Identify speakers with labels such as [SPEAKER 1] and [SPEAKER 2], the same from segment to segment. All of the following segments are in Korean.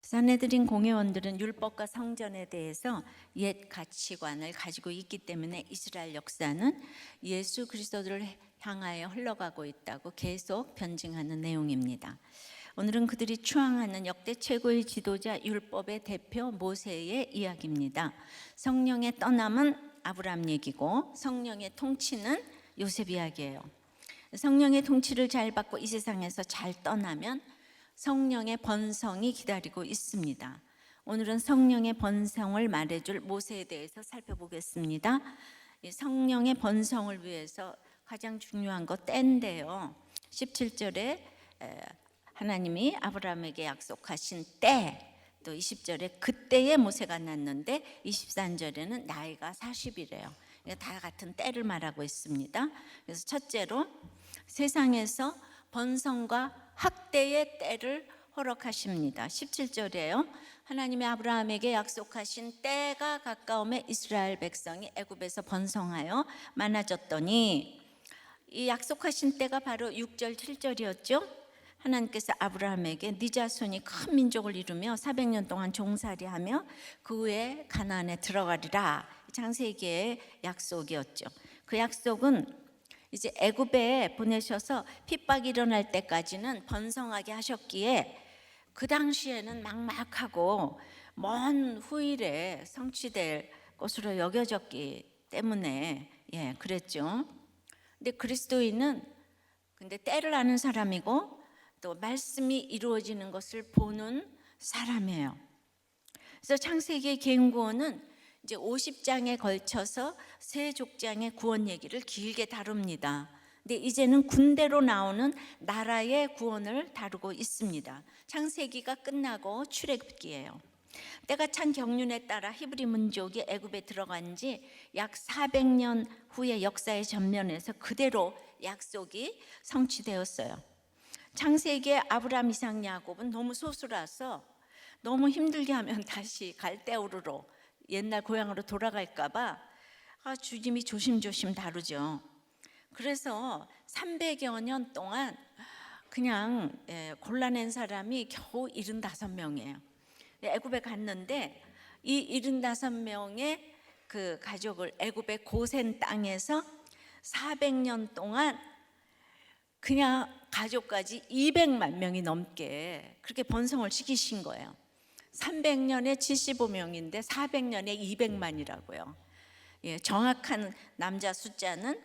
[SPEAKER 1] 산헤드린 공회원들은 율법과 성전에 대해서 옛 가치관을 가지고 있기 때문에 이스라엘 역사는 예수 그리스도를 향하여 흘러가고 있다고 계속 변증하는 내용입니다. 오늘은 그들이 추앙하는 역대 최고의 지도자 율법의 대표 모세의 이야기입니다. 성령의 떠남은 아브라함 얘기고 성령의 통치는 요셉 이야기예요. 성령의 통치를 잘 받고 이 세상에서 잘 떠나면 성령의 번성이 기다리고 있습니다. 오늘은 성령의 번성을 말해줄 모세에 대해서 살펴보겠습니다. 성령의 번성을 위해서 가장 중요한 거 때인데요. 17절에 하나님이 아브라함에게 약속하신 때, 또 20절에 그때에 모세가 났는데 23절에는 나이가 40이래요. 다 같은 때를 말하고 있습니다. 그래서 첫째로 세상에서 번성과 학대의 때를 허락하십니다. 17절에요. 하나님이 아브라함에게 약속하신 때가 가까움에 이스라엘 백성이 애굽에서 번성하여 많아졌더니, 이 약속하신 때가 바로 6절 7절이었죠. 하나님께서 아브라함에게 네 자손이 큰 민족을 이루며 400년 동안 종살이하며 그 후에 가나안에 들어가리라, 창세기의 약속이었죠. 그 약속은 이제 애굽에 보내셔서 핍박이 일어날 때까지는 번성하게 하셨기에 그 당시에는 막막하고 먼 후일에 성취될 것으로 여겨졌기 때문에 그랬죠. 근데 그리스도인은 때를 아는 사람이고 또 말씀이 이루어지는 것을 보는 사람이에요. 그래서 창세기의 개인구원은 이제 50장에 걸쳐서 세 족장의 구원 얘기를 길게 다룹니다. 근데 이제는 군대로 나오는 나라의 구원을 다루고 있습니다. 창세기가 끝나고 출애굽기예요. 때가 찬 경륜에 따라 히브리 민족이 애굽에 들어간 지 약 400년 후의 역사의 전면에서 그대로 약속이 성취되었어요. 창세기의 아브라함, 이삭, 야곱은 너무 소수라서 너무 힘들게 하면 다시 갈대우르로 옛날 고향으로 돌아갈까 봐 주님이 조심조심 다루죠. 그래서 300여 년 동안 그냥 골라낸 사람이 겨우 75명이에요. 애굽에 갔는데 이 75명의 그 가족을 애굽의 고센 땅에서 400년 동안 그냥 가족까지 200만 명이 넘게 그렇게 번성을 시키신 거예요. 300년에 75명인데 400년에 200만이라고요. 정확한 남자 숫자는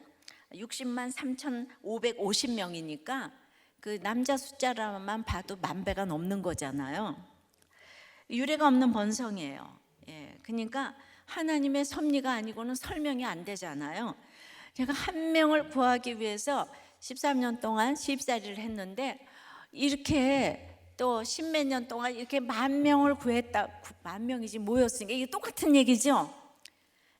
[SPEAKER 1] 60만 3,550명이니까 그 남자 숫자로만 봐도 10,000배가 넘는 거잖아요. 유례가 없는 번성이에요. 그러니까 하나님의 섭리가 아니고는 설명이 안 되잖아요. 제가 한 명을 구하기 위해서 13년 동안 시집살이를 했는데 이렇게 또 10몇 년 동안 이렇게 10,000명을 구했다. 10,000명이지 뭐였으니까 이게 똑같은 얘기죠.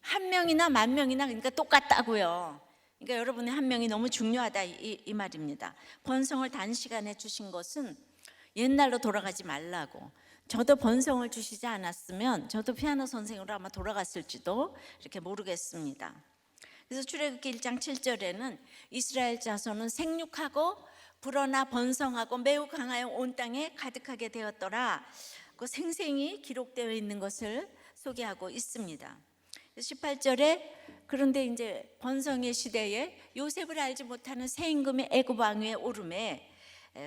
[SPEAKER 1] 1명이나 10,000명이나 그러니까 똑같다고요. 그러니까 여러분의 1명이 너무 중요하다 이 말입니다. 번성을 단시간에 주신 것은 옛날로 돌아가지 말라고. 저도 번성을 주시지 않았으면 저도 피아노 선생으로 아마 돌아갔을지도 이렇게 모르겠습니다. 그래서 출애굽기 1장 7절에는 이스라엘 자손은 생육하고 불어나 번성하고 매우 강하여 온 땅에 가득하게 되었더라. 그 생생히 기록되어 있는 것을 소개하고 있습니다. 18절에 그런데 이제 번성의 시대에 요셉을 알지 못하는 새 임금의 애굽 왕위에 오름에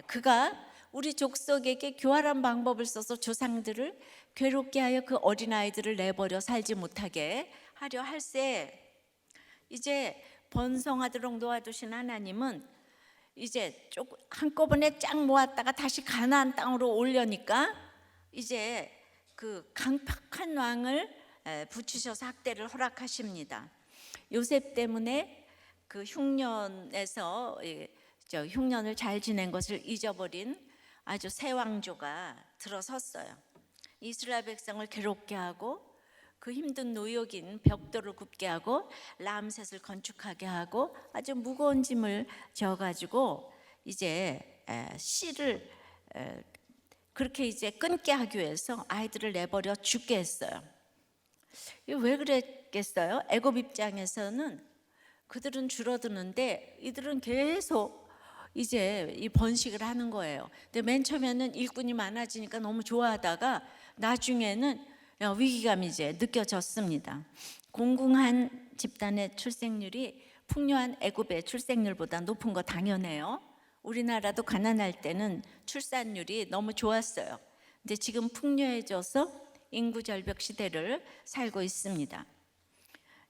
[SPEAKER 1] 그가 우리 족속에게 교활한 방법을 써서 조상들을 괴롭게 하여 그 어린아이들을 내버려 살지 못하게 하려 할세. 이제 번성하도록 놓아두신 하나님은 이제 한꺼번에 쫙 모았다가 다시 가나안 땅으로 올려니까 이제 그 강팍한 왕을 붙이셔서 학대를 허락하십니다. 요셉 때문에 그 흉년에서 흉년을 잘 지낸 것을 잊어버린 아주 새 왕조가 들어섰어요. 이스라엘 백성을 괴롭게 하고 그 힘든 노역인 벽돌을 굽게 하고 람셋을 건축하게 하고 아주 무거운 짐을 져가지고 이제 씨를 그렇게 이제 끊게 하기 위해서 아이들을 내버려 죽게 했어요. 왜 그랬겠어요? 애굽 입장에서는 그들은 줄어드는데 이들은 계속 이제 이 번식을 하는 거예요. 근데 맨 처음에는 일꾼이 많아지니까 너무 좋아하다가 나중에는 위기감이 이제 느껴졌습니다. 공공한 집단의 출생률이 풍요한 애굽의 출생률보다 높은 거 당연해요. 우리나라도 가난할 때는 출산율이 너무 좋았어요. 근데 지금 풍요해져서 인구 절벽 시대를 살고 있습니다.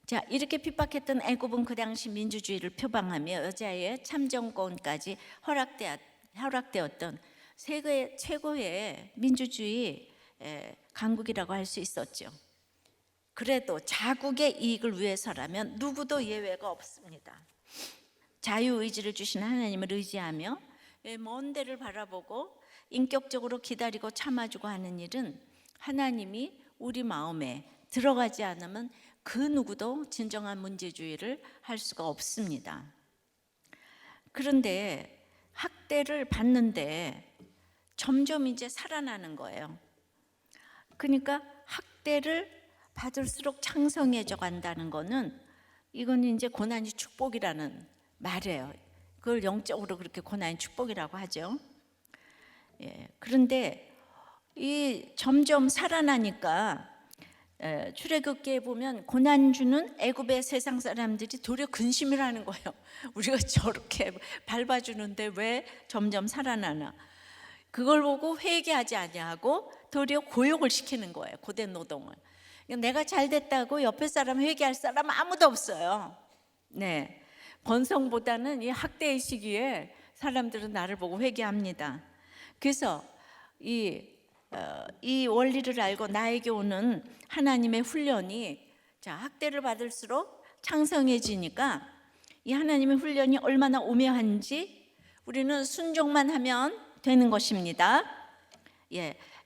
[SPEAKER 1] 자, 이렇게 핍박했던 애굽은 그 당시 민주주의를 표방하며 여자의 참정권까지 허락되었던 세계 최고의 민주주의 강국이라고 할 수 있었죠. 그래도 자국의 이익을 위해서라면 누구도 예외가 없습니다. 자유의지를 주신 하나님을 의지하며 먼 데를 바라보고 인격적으로 기다리고 참아주고 하는 일은 하나님이 우리 마음에 들어가지 않으면 그 누구도 진정한 민주주의를 할 수가 없습니다. 그런데 학대를 받는데 점점 이제 살아나는 거예요. 그러니까 학대를 받을수록 창성해져 간다는 거는 이건 이제 고난이 축복이라는 말이에요. 그걸 영적으로 그렇게 고난이 축복이라고 하죠. 그런데 이 점점 살아나니까 출애굽기에 보면 고난 주는 애굽의 세상 사람들이 도리어 근심을 하는 거예요. 우리가 저렇게 밟아주는데 왜 점점 살아나나? 그걸 보고 회개하지 아니하고 도리어 고용을 시키는 거예요. 고된 노동을. 내가 잘 됐다고 옆에 사람 회개할 사람 아무도 없어요. 네, 번성보다는 이 학대의 시기에 사람들은 나를 보고 회개합니다. 그래서 이 원리를 알고 나에게 오는 하나님의 훈련이 학대를 받을수록 창성해지니까 이 하나님의 훈련이 얼마나 오묘한지 우리는 순종만 하면 되는 것입니다.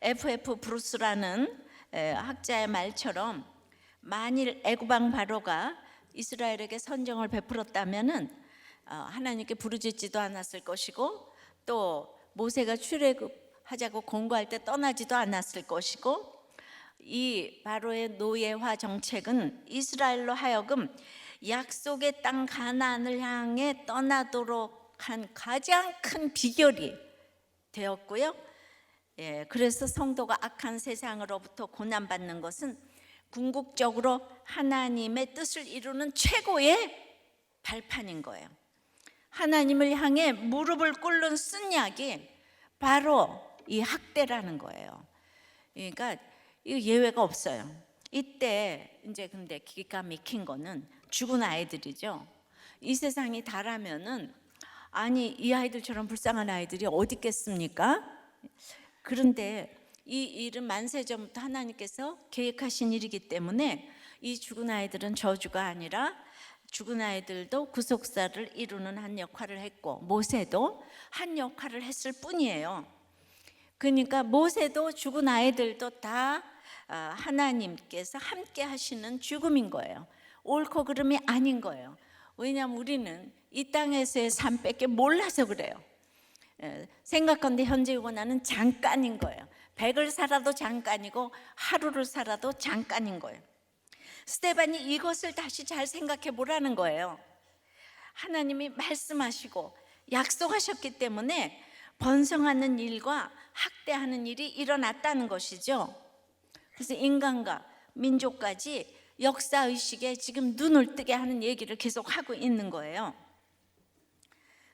[SPEAKER 1] F.F. 브루스라는 학자의 말처럼 만일 애굽 왕 바로가 이스라엘에게 선정을 베풀었다면은 하나님께 부르짖지도 않았을 것이고 또 모세가 출애굽하자고 권고할 때 떠나지도 않았을 것이고 이 바로의 노예화 정책은 이스라엘로 하여금 약속의 땅 가나안을 향해 떠나도록 한 가장 큰 비결이 되었고요. 그래서 성도가 악한 세상으로부터 고난받는 것은 궁극적으로 하나님의 뜻을 이루는 최고의 발판인 거예요. 하나님을 향해 무릎을 꿇는 쓴약이 바로 이 학대라는 거예요. 그러니까 이 예외가 없어요. 이때 이제 근데 기가 막힌 거는 죽은 아이들이죠. 이 세상이 다라면은 아니 이 아이들처럼 불쌍한 아이들이 어디 있겠습니까? 그런데 이 일은 만세 전부터 하나님께서 계획하신 일이기 때문에 이 죽은 아이들은 저주가 아니라 죽은 아이들도 구속사를 이루는 한 역할을 했고 모세도 한 역할을 했을 뿐이에요. 그러니까 모세도 죽은 아이들도 다 하나님께서 함께 하시는 죽음인 거예요. 옳고 그름이 아닌 거예요. 왜냐하면 우리는 이 땅에서의 삶밖에 몰라서 그래요. 생각건데 현재 고난은 잠깐인 거예요. 100을 살아도 잠깐이고 하루를 살아도 잠깐인 거예요. 스데반이 이것을 다시 잘 생각해 보라는 거예요. 하나님이 말씀하시고 약속하셨기 때문에 번성하는 일과 학대하는 일이 일어났다는 것이죠. 그래서 인간과 민족까지 역사의식에 지금 눈을 뜨게 하는 얘기를 계속 하고 있는 거예요.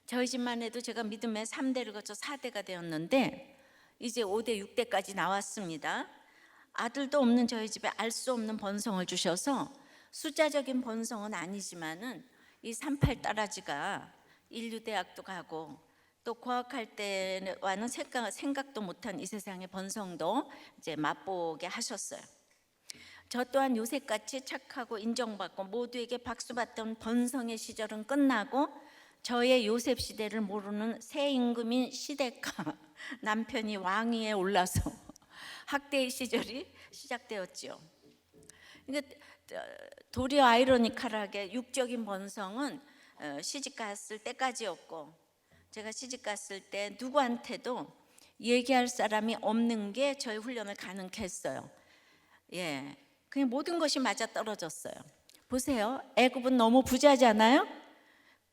[SPEAKER 1] 저희 집만 해도 제가 믿음의 3대를 거쳐 4대가 되었는데 이제 5대, 6대까지 나왔습니다. 아들도 없는 저희 집에 알 수 없는 번성을 주셔서 숫자적인 번성은 아니지만은 이 38 딸아지가 인류대학도 가고 또 고학할 때와는 생각도 못한 이 세상의 번성도 이제 맛보게 하셨어요. 저 또한 요셉같이 착하고 인정받고 모두에게 박수받던 번성의 시절은 끝나고 저의 요셉 시대를 모르는 새 임금인 시데카 남편이 왕위에 올라서 학대의 시절이 시작되었죠. 그러니까 도리어 아이러니컬하게 육적인 번성은 시집 갔을 때까지였고 제가 시집 갔을 때 누구한테도 얘기할 사람이 없는 게 저희 훈련을 가능케 했어요. 그냥 모든 것이 맞아 떨어졌어요. 보세요. 애굽은 너무 부자잖아요.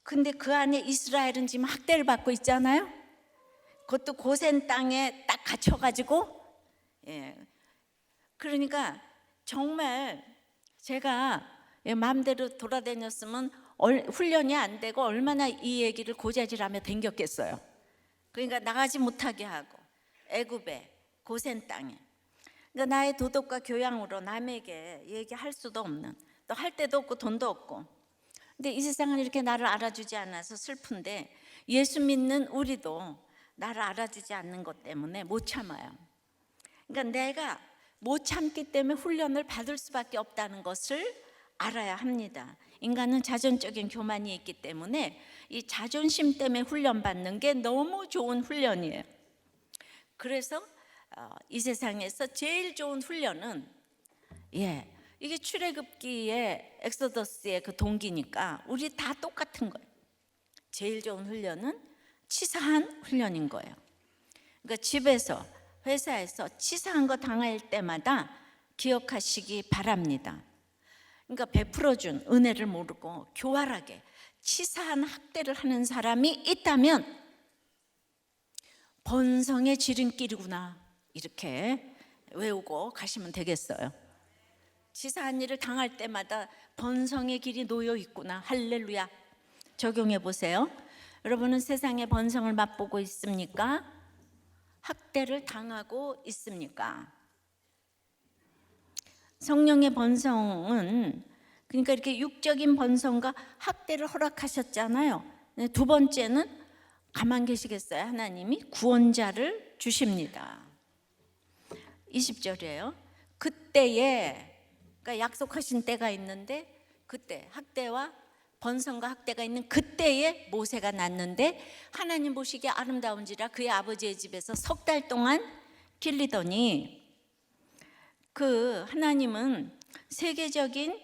[SPEAKER 1] 근데 그 안에 이스라엘은 지금 학대를 받고 있잖아요. 그것도 고센 땅에 딱 갇혀가지고, 예. 그러니까 정말 제가 마음대로 돌아다녔으면 훈련이 안 되고 얼마나 이 얘기를 고자질하며 댕겼겠어요. 그러니까 나가지 못하게 하고 애굽에 고센 땅에. 그러니까 나의 도덕과 교양으로 남에게 얘기할 수도 없는, 또 할 데도 없고 돈도 없고. 근데 이 세상은 이렇게 나를 알아주지 않아서 슬픈데, 예수 믿는 우리도 나를 알아주지 않는 것 때문에 못 참아요. 그러니까 내가 못 참기 때문에 훈련을 받을 수밖에 없다는 것을 알아야 합니다. 인간은 자존적인 교만이 있기 때문에 이 자존심 때문에 훈련받는 게 너무 좋은 훈련이에요. 그래서 이 세상에서 제일 좋은 훈련은, 이게 출애굽기의 엑소더스의 그 동기니까 우리 다 똑같은 거예요. 제일 좋은 훈련은 치사한 훈련인 거예요. 그러니까 집에서, 회사에서 치사한 거 당할 때마다 기억하시기 바랍니다. 그러니까 베풀어준 은혜를 모르고 교활하게 치사한 학대를 하는 사람이 있다면 번성의 지름길이구나, 이렇게 외우고 가시면 되겠어요. 치사한 일을 당할 때마다 번성의 길이 놓여 있구나. 할렐루야. 적용해 보세요. 여러분은 세상의 번성을 맛보고 있습니까? 학대를 당하고 있습니까? 성령의 번성은, 그러니까 이렇게 육적인 번성과 학대를 허락하셨잖아요. 두 번째는 가만 계시겠어요? 하나님이 구원자를 주십니다. 20절이에요. 그때에, 그러니까 약속하신 때가 있는데, 그때 학대와 번성과 학대가 있는 그때에 모세가 났는데, 하나님 보시기에 아름다운지라 그의 아버지의 집에서 석 달 동안 길리더니, 그 하나님은 세계적인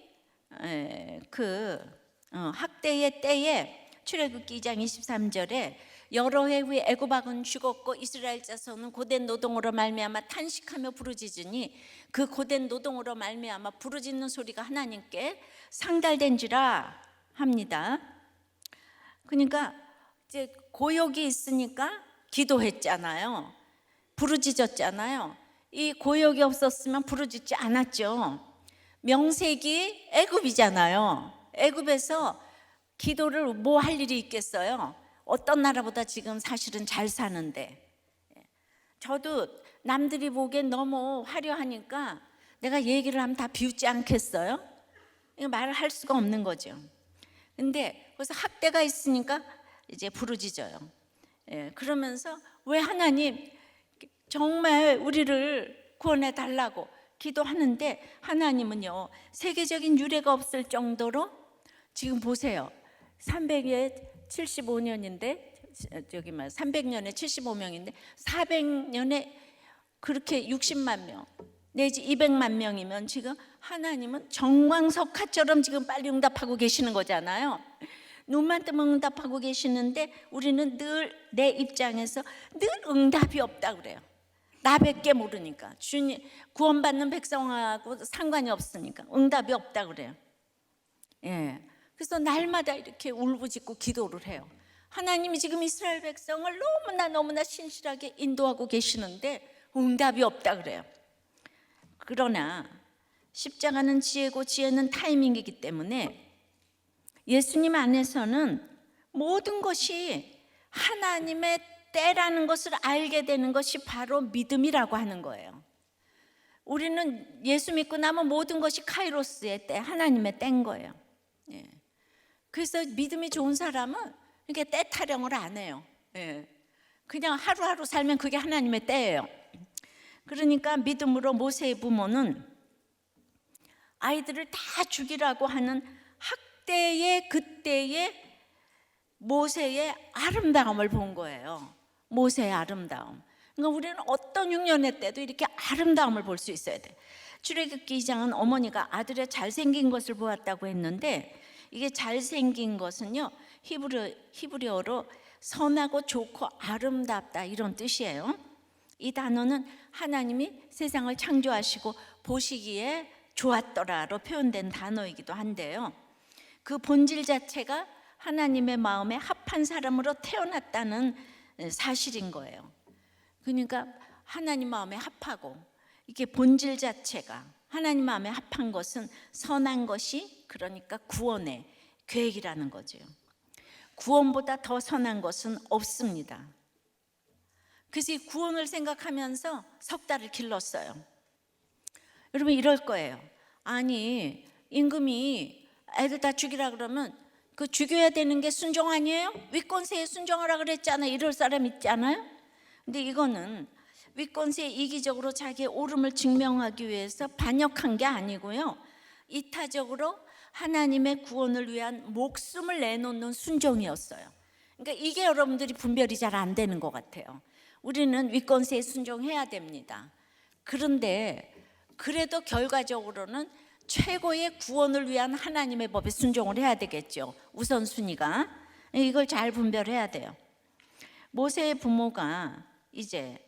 [SPEAKER 1] 학대의 때에 출애굽기 2장 23절에 여러 해 후에 애굽 왕은 죽었고 이스라엘 자손은 고된 노동으로 말미암아 탄식하며 부르짖으니 그 고된 노동으로 말미암아 부르짖는 소리가 하나님께 상달된지라 합니다. 그러니까 이제 고역이 있으니까 기도했잖아요. 부르짖었잖아요. 이 고역이 없었으면 부르짖지 않았죠. 명색이 애굽이잖아요. 애굽에서 기도를 뭐 할 일이 있겠어요? 어떤 나라보다 지금 사실은 잘 사는데. 저도 남들이 보기엔 너무 화려하니까 내가 얘기를 하면 다 비웃지 않겠어요? 이거 말을 할 수가 없는 거죠. 근데 그래서 학대가 있으니까 이제 부르짖어요. 그러면서 왜 하나님 정말 우리를 구원해 달라고 기도하는데, 하나님은요 세계적인 유례가 없을 정도로, 지금 보세요, 375년인데 300년에 75명인데 400년에 그렇게 60만 명 내지 200만 명이면 지금 하나님은 정광석화처럼 지금 빨리 응답하고 계시는 거잖아요. 눈만 뜨면 응답하고 계시는데 우리는 늘 내 입장에서 늘 응답이 없다 그래요. 나밖에 모르니까, 주님 구원받는 백성하고 상관이 없으니까 응답이 없다 그래요. 그래서 날마다 이렇게 울부짖고 기도를 해요. 하나님이 지금 이스라엘 백성을 너무나 신실하게 인도하고 계시는데 응답이 없다 그래요. 그러나 십자가는 지혜고 지혜는 타이밍이기 때문에 예수님 안에서는 모든 것이 하나님의 때라는 것을 알게 되는 것이 바로 믿음이라고 하는 거예요. 우리는 예수 믿고 나면 모든 것이 카이로스의 때, 하나님의 때인 거예요. 그래서 믿음이 좋은 사람은 이렇게 때 타령을 안 해요. 그냥 하루하루 살면 그게 하나님의 때예요. 그러니까 믿음으로 모세의 부모는 아이들을 다 죽이라고 하는 학대의 그때의 모세의 아름다움을 본 거예요. 모세의 아름다움. 그러니까 우리는 어떤 흉년의 때도 이렇게 아름다움을 볼 수 있어야 돼. 출애굽기 2장은 어머니가 아들의 잘생긴 것을 보았다고 했는데, 이게 잘생긴 것은요 히브리어로 선하고 좋고 아름답다, 이런 뜻이에요. 이 단어는 하나님이 세상을 창조하시고 보시기에 좋았더라로 표현된 단어이기도 한데요, 그 본질 자체가 하나님의 마음에 합한 사람으로 태어났다는 사실인 거예요. 그러니까 하나님 마음에 합하고, 이게 본질 자체가 하나님 마음에 합한 것은 선한 것이, 그러니까 구원의 계획이라는 거죠. 구원보다 더 선한 것은 없습니다. 그래서 이 구원을 생각하면서 석 달을 길렀어요. 여러분 이럴 거예요. 아니, 임금이 애들 다 죽이라 그러면 그 죽여야 되는 게 순종 아니에요? 윗권세에 순종하라 그랬잖아요. 이럴 사람 있잖아요. 근데 이거는 윗권세에 이기적으로 자기의 옳음을 증명하기 위해서 반역한 게 아니고요, 이타적으로 하나님의 구원을 위한 목숨을 내놓는 순종이었어요. 그러니까 이게 여러분들이 분별이 잘 안 되는 것 같아요. 우리는 윗권세에 순종해야 됩니다. 그런데 그래도 결과적으로는 최고의 구원을 위한 하나님의 법에 순종을 해야 되겠죠. 우선순위가. 이걸 잘 분별해야 돼요. 모세의 부모가 이제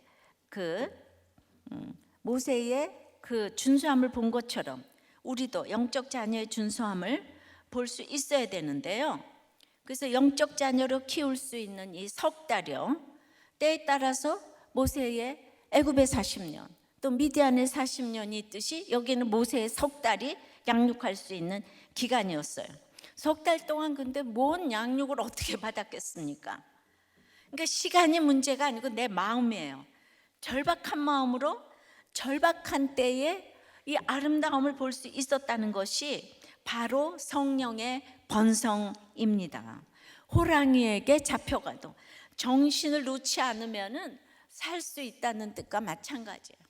[SPEAKER 1] 모세의 그 준수함을 본 것처럼 우리도 영적 자녀의 준수함을 볼 수 있어야 되는데요. 그래서 영적 자녀로 키울 수 있는 이 석 달이요, 때에 따라서 모세의 애굽의 40년, 또 미디안의 40년이 있듯이 여기는 모세의 석 달이 양육할 수 있는 기간이었어요. 석 달 동안 근데 뭔 양육을 어떻게 받았겠습니까? 그러니까 시간이 문제가 아니고 내 마음이에요. 절박한 마음으로 절박한 때에 이 아름다움을 볼 수 있었다는 것이 바로 성령의 번성입니다. 호랑이에게 잡혀가도 정신을 놓지 않으면 살 수 있다는 뜻과 마찬가지예요.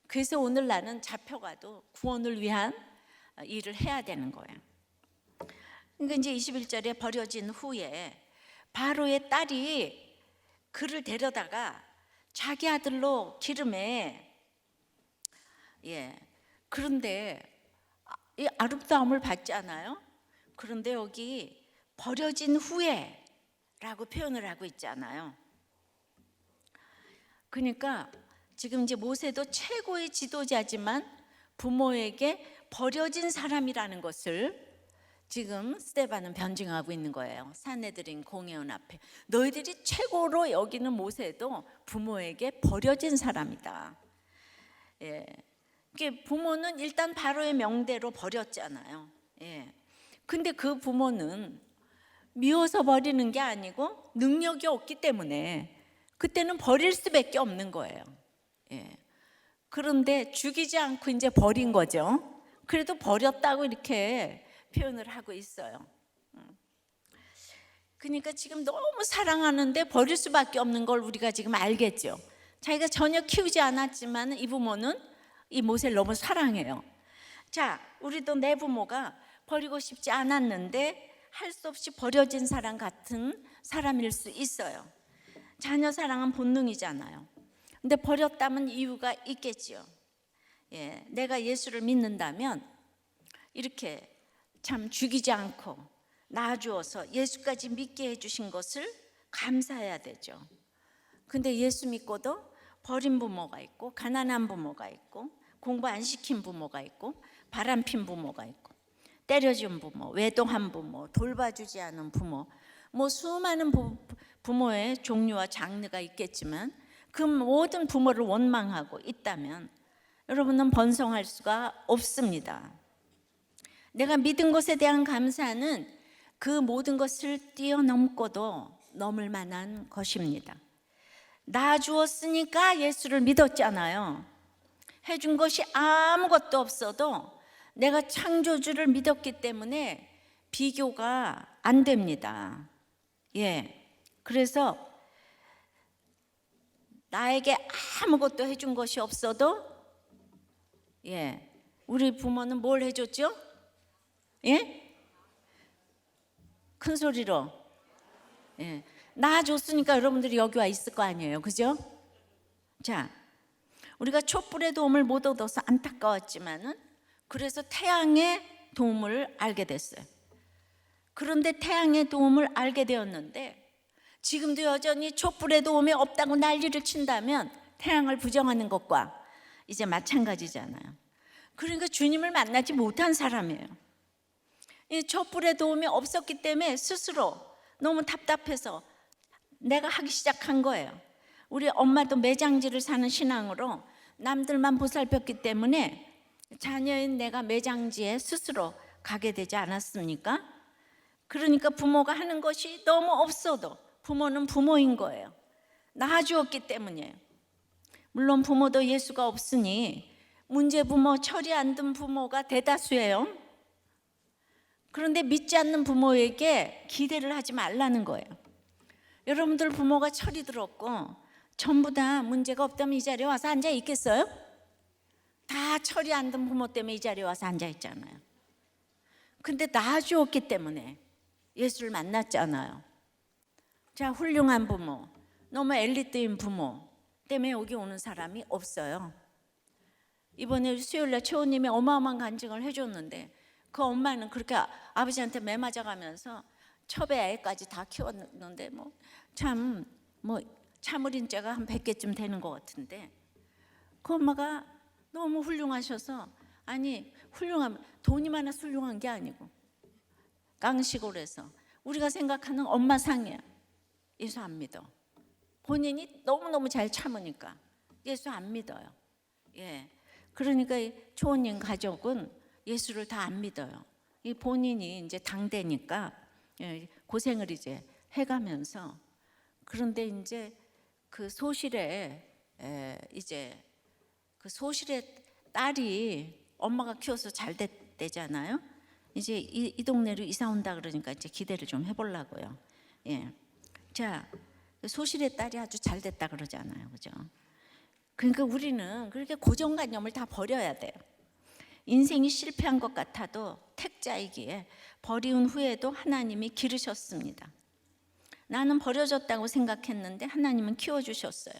[SPEAKER 1] 그래서 오늘 나는 잡혀가도 구원을 위한 일을 해야 되는 거예요. 그러니까 이제 21절에 버려진 후에 바로의 딸이 그를 데려다가 자기 아들로 기름에, 그런데 이 아름다움을 받잖아요. 그런데 여기 버려진 후에 라고 표현을 하고 있잖아요. 그러니까 지금 이제 모세도 최고의 지도자지만 부모에게 버려진 사람이라는 것을 지금 스데반은 변증하고 있는 거예요. 산헤드린 공회원 앞에 너희들이 최고로 여기는 모세도 부모에게 버려진 사람이다. 부모는 일단 바로의 명대로 버렸잖아요. 근데 그 부모는 미워서 버리는 게 아니고 능력이 없기 때문에 그때는 버릴 수밖에 없는 거예요. 그런데 죽이지 않고 이제 버린 거죠. 그래도 버렸다고 이렇게 표현을 하고 있어요. 그러니까 지금 너무 사랑하는데 버릴 수밖에 없는 걸 우리가 지금 알겠죠. 자기가 전혀 키우지 않았지만 이 부모는 이 모세를 너무 사랑해요. 자, 우리도 내 부모가 버리고 싶지 않았는데 할 수 없이 버려진 사람 같은 사람일 수 있어요. 자녀 사랑은 본능이잖아요. 근데 버렸다면 이유가 있겠지요. 내가 예수를 믿는다면 이렇게 참 죽이지 않고 낳아주어서 예수까지 믿게 해주신 것을 감사해야 되죠. 근데 예수 믿고도 버린 부모가 있고, 가난한 부모가 있고, 공부 안 시킨 부모가 있고, 바람핀 부모가 있고, 때려준 부모, 외도한 부모, 돌봐주지 않은 부모, 뭐 수많은 부모의 종류와 장르가 있겠지만 그 모든 부모를 원망하고 있다면 여러분은 번성할 수가 없습니다. 내가 믿은 것에 대한 감사는 그 모든 것을 뛰어넘고도 넘을 만한 것입니다. 낳아주었으니까 예수를 믿었잖아요. 해준 것이 아무것도 없어도 내가 창조주를 믿었기 때문에 비교가 안 됩니다. 그래서 나에게 아무것도 해준 것이 없어도 우리 부모는 뭘 해줬죠? 큰 소리로 낳아줬으니까 여러분들이 여기 와 있을 거 아니에요, 그죠? 자, 우리가 촛불의 도움을 못 얻어서 안타까웠지만은 그래서 태양의 도움을 알게 됐어요. 그런데 태양의 도움을 알게 되었는데 지금도 여전히 촛불의 도움이 없다고 난리를 친다면 태양을 부정하는 것과 이제 마찬가지잖아요. 그러니까 주님을 만나지 못한 사람이에요. 이 촛불의 도움이 없었기 때문에 스스로 너무 답답해서 내가 하기 시작한 거예요. 우리 엄마도 매장지를 사는 신앙으로 남들만 보살폈기 때문에 자녀인 내가 매장지에 스스로 가게 되지 않았습니까? 그러니까 부모가 하는 것이 너무 없어도 부모는 부모인 거예요. 낳아주었기 때문이에요. 물론 부모도 예수가 없으니 문제 부모, 철이 안 든 부모가 대다수예요. 그런데 믿지 않는 부모에게 기대를 하지 말라는 거예요. 여러분들 부모가 철이 들었고 전부 다 문제가 없다면 이 자리에 와서 앉아 있겠어요? 다 철이 안 든 부모 때문에 이 자리에 와서 앉아 있잖아요. 근데 낳아주었기 때문에 예수를 만났잖아요. 자, 훌륭한 부모, 너무 엘리트인 부모 때문에 여기 오는 사람이 없어요. 이번에 수요일날 최호님이 어마어마한 간증을 해줬는데 그 엄마는 그렇게 아버지한테 매맞아가면서 첩의 애까지 다 키웠는데 참을인자가 한 100개쯤 되는 것 같은데 그 엄마가 너무 훌륭하셔서, 아니 훌륭하면 돈이 많아서 훌륭한 게 아니고 깡식으로 해서 우리가 생각하는 엄마 상이야. 예수 안 믿어. 본인이 너무너무 잘 참으니까 예수 안 믿어요. 예. 그러니까 이 초원님 가족은 예수를 다 안 믿어요. 이 본인이 이제 당대니까 고생을 이제 해가면서, 그런데 이제 그 소실에 이제 그 소실의 딸이 엄마가 키워서 잘 됐대잖아요. 이제 이 동네로 이사 온다 그러니까 이제 기대를 좀 해보려고요. 예. 자, 소실의 딸이 아주 잘 됐다 그러잖아요, 그죠? 그러니까 우리는 그렇게 고정관념을 다 버려야 돼요. 인생이 실패한 것 같아도 택자이기에 버리운 후에도 하나님이 기르셨습니다. 나는 버려졌다고 생각했는데 하나님은 키워주셨어요.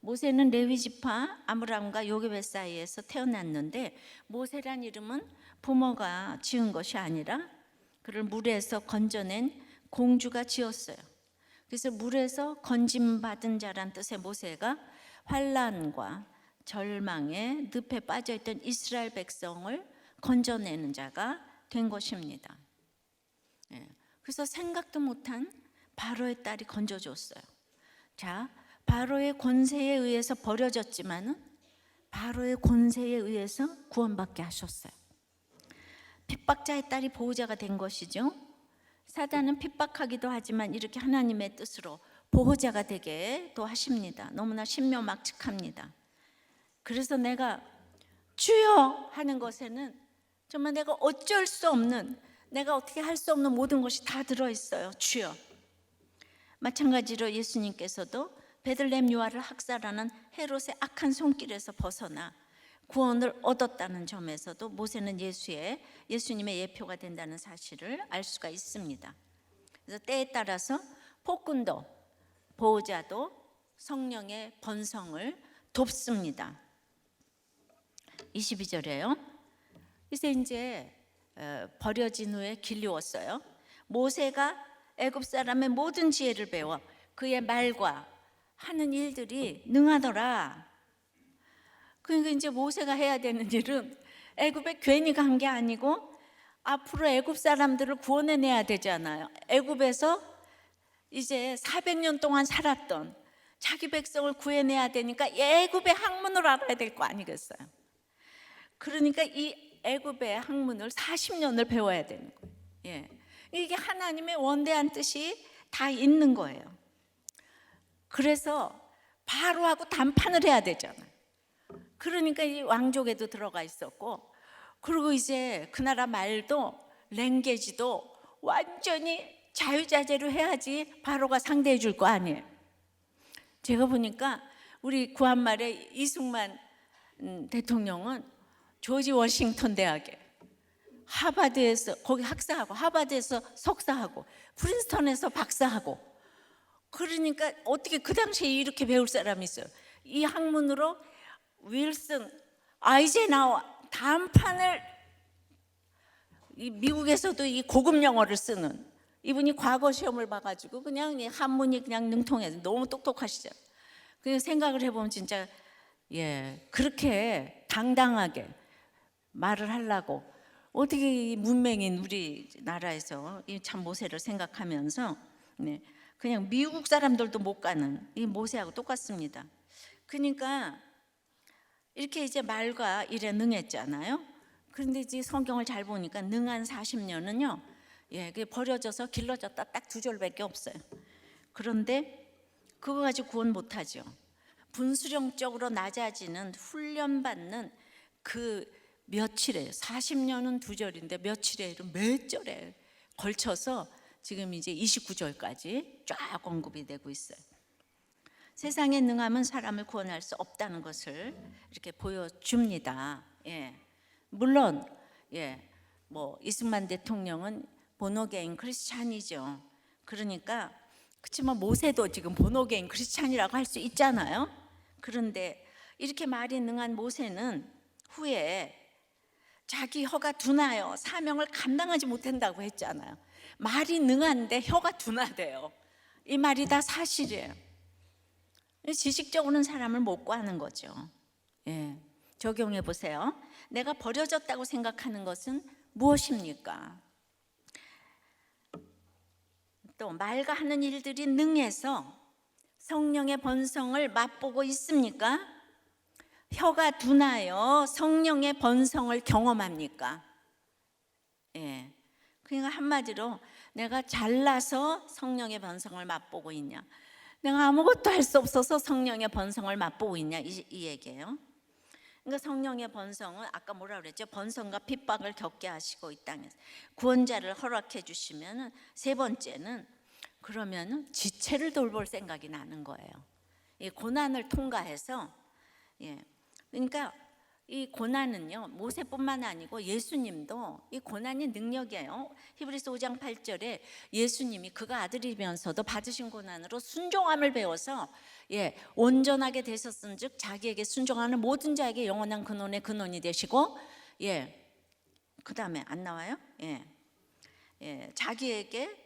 [SPEAKER 1] 모세는 레위 지파 아므람과 요게벳 사이에서 태어났는데 모세란 이름은 부모가 지은 것이 아니라 그를 물에서 건져낸 공주가 지었어요. 그래서 물에서 건짐받은 자란 뜻의 모세가 환난과 절망에 늪에 빠져있던 이스라엘 백성을 건져내는 자가 된 것입니다. 그래서 생각도 못한 바로의 딸이 건져줬어요. 자, 바로의 권세에 의해서 버려졌지만은 바로의 권세에 의해서 구원받게 하셨어요. 핍박자의 딸이 보호자가 된 것이죠. 사단은 핍박하기도 하지만 이렇게 하나님의 뜻으로 보호자가 되게도 하십니다. 너무나 신묘막측합니다. 그래서 내가 주여 하는 것에는 정말 내가 어쩔 수 없는, 내가 어떻게 할 수 없는 모든 것이 다 들어있어요. 주여. 마찬가지로 예수님께서도 베들레헴 유아를 학살하는 헤롯의 악한 손길에서 벗어나 구원을 얻었다는 점에서도 모세는 예수님의 예표가 된다는 사실을 알 수가 있습니다. 그래서 때에 따라서 폭군도 보호자도 성령의 번성을 돕습니다. 22절에요. 그래서 이제 버려진 후에 길리웠어요. 모세가 애굽 사람의 모든 지혜를 배워 그의 말과 하는 일들이 능하더라. 그러니까 이제 모세가 해야 되는 일은 애굽에 괜히 간 게 아니고 앞으로 애굽 사람들을 구원해내야 되잖아요. 애굽에서 이제 400년 동안 살았던 자기 백성을 구해내야 되니까 애굽의 학문을 알아야 될 거 아니겠어요. 그러니까 이 애굽의 학문을 40년을 배워야 되는 거예요. 예. 이게 하나님의 원대한 뜻이 다 있는 거예요. 그래서 바로하고 담판을 해야 되잖아요. 그러니까 이 왕족에도 들어가 있었고, 그리고 이제 그 나라 말도 랭게지도 완전히 자유자재로 해야지 바로가 상대해 줄 거 아니에요. 제가 보니까 우리 구한말의 이승만 대통령은 조지 워싱턴 대학에 하버드에서 거기 학사하고 하버드에서 석사하고 프린스턴에서 박사하고, 그러니까 어떻게 그 당시에 이렇게 배울 사람이 있어요. 이 학문으로 윌슨, 아이젠하워 담판을, 이 미국에서도 이 고급 영어를 쓰는 이분이 과거 시험을 봐가지고 그냥 이 한문이 그냥 능통해서 너무 똑똑하시죠. 그냥 생각을 해보면 진짜 그렇게 당당하게 말을 하려고 어떻게 이 문맹인 우리 나라에서 이 참 모세를 생각하면서 네, 그냥 미국 사람들도 못 가는 이 모세하고 똑같습니다. 그러니까 이렇게 이제 말과 일에 능했잖아요. 그런데 이제 성경을 잘 보니까 능한 40년은요, 그게 버려져서 길러졌다 딱 2절밖에 없어요. 그런데 그거 가지고 구원 못하죠. 분수령적으로 낮아지는 훈련받는 그 며칠에 40년은 2절인데 며칠에 몇 절에 걸쳐서 지금 이제 29절까지 쫙 언급이 되고 있어요. 세상에 능함은 사람을 구원할 수 없다는 것을 이렇게 보여줍니다. 물론 뭐 이승만 대통령은 본어게인 크리스찬이죠. 그러니까 그렇지만 모세도 지금 본어게인 크리스찬이라고 할 수 있잖아요. 그런데 이렇게 말이 능한 모세는 후에 자기 혀가 둔하여 사명을 감당하지 못한다고 했잖아요. 말이 능한데 혀가 둔하대요. 이 말이 다 사실이에요. 지식적으로는 사람을 못 구하는 거죠. 적용해 보세요. 내가 버려졌다고 생각하는 것은 무엇입니까? 또 말과 하는 일들이 능해서 성령의 번성을 맛보고 있습니까? 혀가 둔하여 성령의 번성을 경험합니까? 그러니까 한마디로 내가 잘나서 성령의 번성을 맛보고 있냐, 내가 아무것도 할 수 없어서 성령의 번성을 맛보고 있냐, 이 얘기예요. 그러니까 성령의 번성은 아까 뭐라 그랬죠? 번성과 핍박을 겪게 하시고 이 땅에서 구원자를 허락해 주시면은, 세 번째는 그러면은 지체를 돌볼 생각이 나는 거예요. 이 고난을 통과해서, 그러니까 이 고난은요, 모세뿐만 아니고 예수님도 이 고난이 능력이에요. 히브리서 5장 8절에 예수님이 그가 아들이면서도 받으신 고난으로 순종함을 배워서 온전하게 되셨은즉 자기에게 순종하는 모든 자에게 영원한 근원의 근원이 되시고, 그 다음에 안 나와요? 자기에게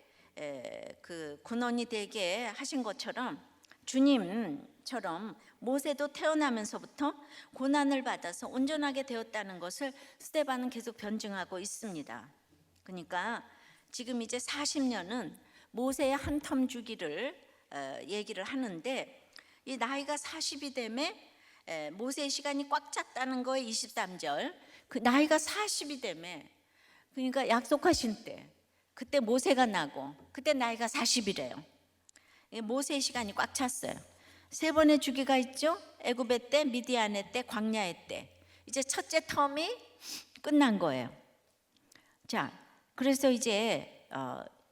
[SPEAKER 1] 그 근원이 되게 하신 것처럼 주님처럼 모세도 태어나면서부터 고난을 받아서 온전하게 되었다는 것을 스데반은 계속 변증하고 있습니다. 그러니까 지금 이제 40년은 모세의 한 텀 주기를 얘기를 하는데, 이 나이가 40이 되면 모세의 시간이 꽉 찼다는 거에 23절, 그 나이가 40이 되면, 그러니까 약속하신 때 그때 모세가 나고 그때 나이가 40이래요. 모세의 시간이 꽉 찼어요. 세 번의 주기가 있죠. 애굽의 때, 미디안의 때, 광야의 때. 이제 첫째 텀이 끝난 거예요. 자, 그래서 이제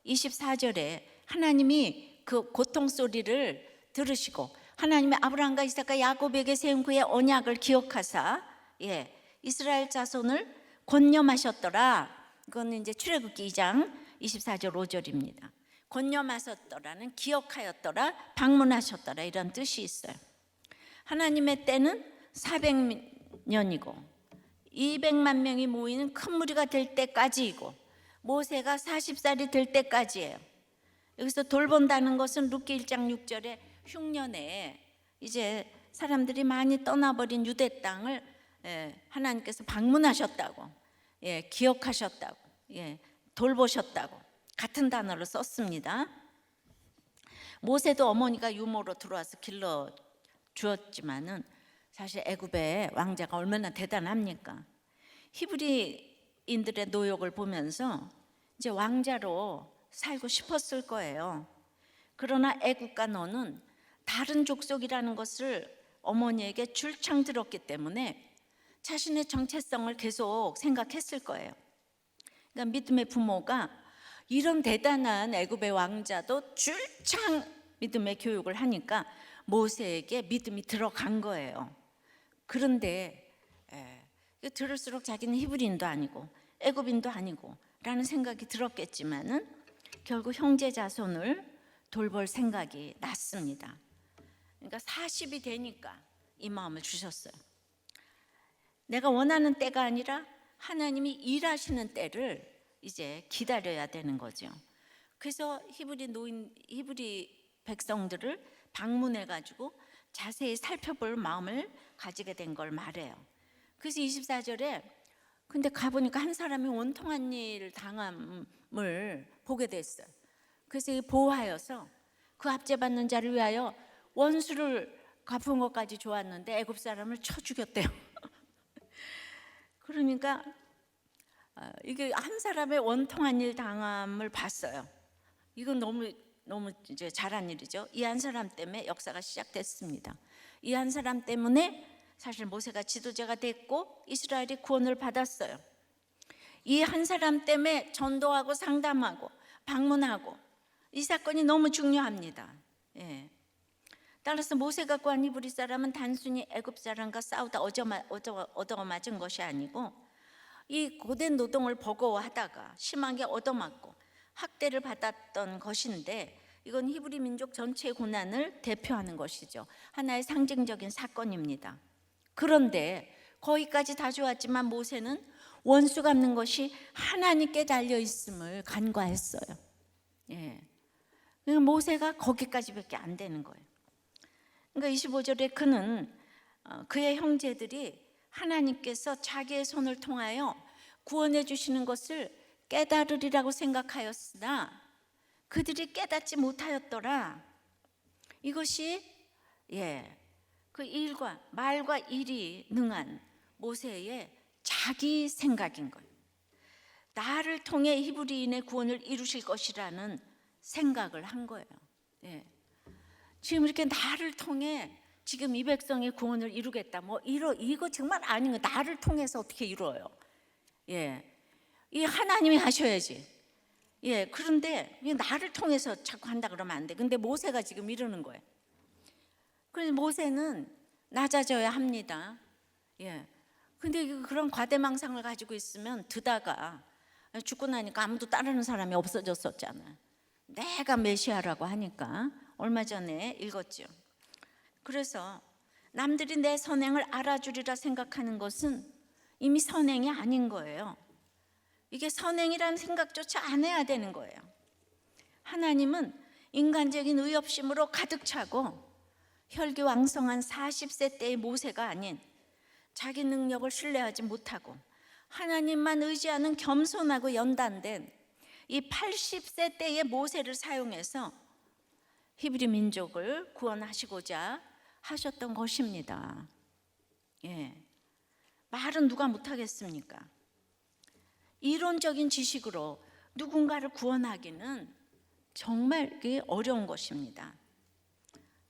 [SPEAKER 1] 24절에 하나님이 그 고통 소리를 들으시고 하나님이 아브라함과 이삭과 야곱에게 세운 그의 언약을 기억하사 이스라엘 자손을 권념하셨더라. 이거는 이제 출애굽기 2장 24절 5절입니다. 권념하셨더라는 기억하였더라, 방문하셨더라, 이런 뜻이 있어요. 하나님의 때는 400년이고 200만 명이 모이는 큰 무리가 될 때까지이고 모세가 40살이 될 때까지예요. 여기서 돌본다는 것은 룻기 1장 6절에 흉년에 이제 사람들이 많이 떠나버린 유대 땅을 하나님께서 방문하셨다고, 기억하셨다고, 돌보셨다고 같은 단어를 썼습니다. 모세도 어머니가 유모로 들어와서 길러 주었지만은 사실 애굽의 왕자가 얼마나 대단합니까? 히브리인들의 노역을 보면서 이제 왕자로 살고 싶었을 거예요. 그러나 애굽과 너는 다른 족속이라는 것을 어머니에게 줄창 들었기 때문에 자신의 정체성을 계속 생각했을 거예요. 그러니까 믿음의 부모가 이런 대단한 애굽의 왕자도 줄창 믿음의 교육을 하니까 모세에게 믿음이 들어간 거예요. 그런데 들을수록 자기는 히브리인도 아니고 애굽인도 아니고 라는 생각이 들었겠지만은 결국 형제 자손을 돌볼 생각이 났습니다. 그러니까 40이 되니까 이 마음을 주셨어요. 내가 원하는 때가 아니라 하나님이 일하시는 때를 이제 기다려야 되는 거죠. 그래서 히브리 백성들을 방문해 가지고 자세히 살펴볼 마음을 가지게 된 걸 말해요. 그래서 24절에 근데 가보니까 한 사람이 원통한 일 당함을 보게 됐어요. 그래서 이 보호하여서 그 압제받는 자를 위하여 원수를 갚은 것까지 좋았는데 애굽 사람을 쳐 죽였대요. 그러니까 이게 한 사람의 원통한 일 당함을 봤어요. 이건 너무 이제 잘한 일이죠. 이 한 사람 때문에 역사가 시작됐습니다. 이 한 사람 때문에 사실 모세가 지도자가 됐고 이스라엘이 구원을 받았어요. 이 한 사람 때문에 전도하고 상담하고 방문하고 이 사건이 너무 중요합니다. 예. 따라서 모세가 구한 히브리 사람은 단순히 애굽 사람과 싸우다 얻어맞은 것이 아니고 이 고된 노동을 버거워하다가 심하게 얻어맞고 학대를 받았던 것인데 이건 히브리 민족 전체의 고난을 대표하는 것이죠. 하나의 상징적인 사건입니다. 그런데 거기까지 다 좋았지만 모세는 원수 갚는 것이 하나님께 달려 있음을 간과했어요. 예. 그러니까 모세가 거기까지밖에 안 되는 거예요. 그러니까 25절에 그는 그의 형제들이 하나님께서 자기의 손을 통하여 구원해 주시는 것을 깨달으리라고 생각하였으나 그들이 깨닫지 못하였더라. 이것이 그 일과 말과 일이 능한 모세의 자기 생각인 거예요. 나를 통해 히브리인의 구원을 이루실 것이라는 생각을 한 거예요. 지금 이렇게 나를 통해 지금 이 백성의 구원을 이루겠다. 이거 정말 아닌 거. 나를 통해서 어떻게 이루어요? 이 하나님이 하셔야지. 그런데 나를 통해서 자꾸 한다 그러면 안 돼. 근데 모세가 지금 이러는 거예요. 그래서 모세는 낮아져야 합니다. 근데 그런 과대망상을 가지고 있으면 드다가 죽고 나니까 아무도 따르는 사람이 없어졌었잖아요. 내가 메시아라고 하니까 얼마 전에 읽었죠. 그래서 남들이 내 선행을 알아주리라 생각하는 것은 이미 선행이 아닌 거예요. 이게 선행이라는 생각조차 안 해야 되는 거예요. 하나님은 인간적인 의협심으로 가득 차고 혈기왕성한 40세 때의 모세가 아닌 자기 능력을 신뢰하지 못하고 하나님만 의지하는 겸손하고 연단된 이 80세 때의 모세를 사용해서 히브리 민족을 구원하시고자 하셨던 것입니다. 말은 누가 못하겠습니까? 이론적인 지식으로 누군가를 구원하기는 정말 어려운 것입니다.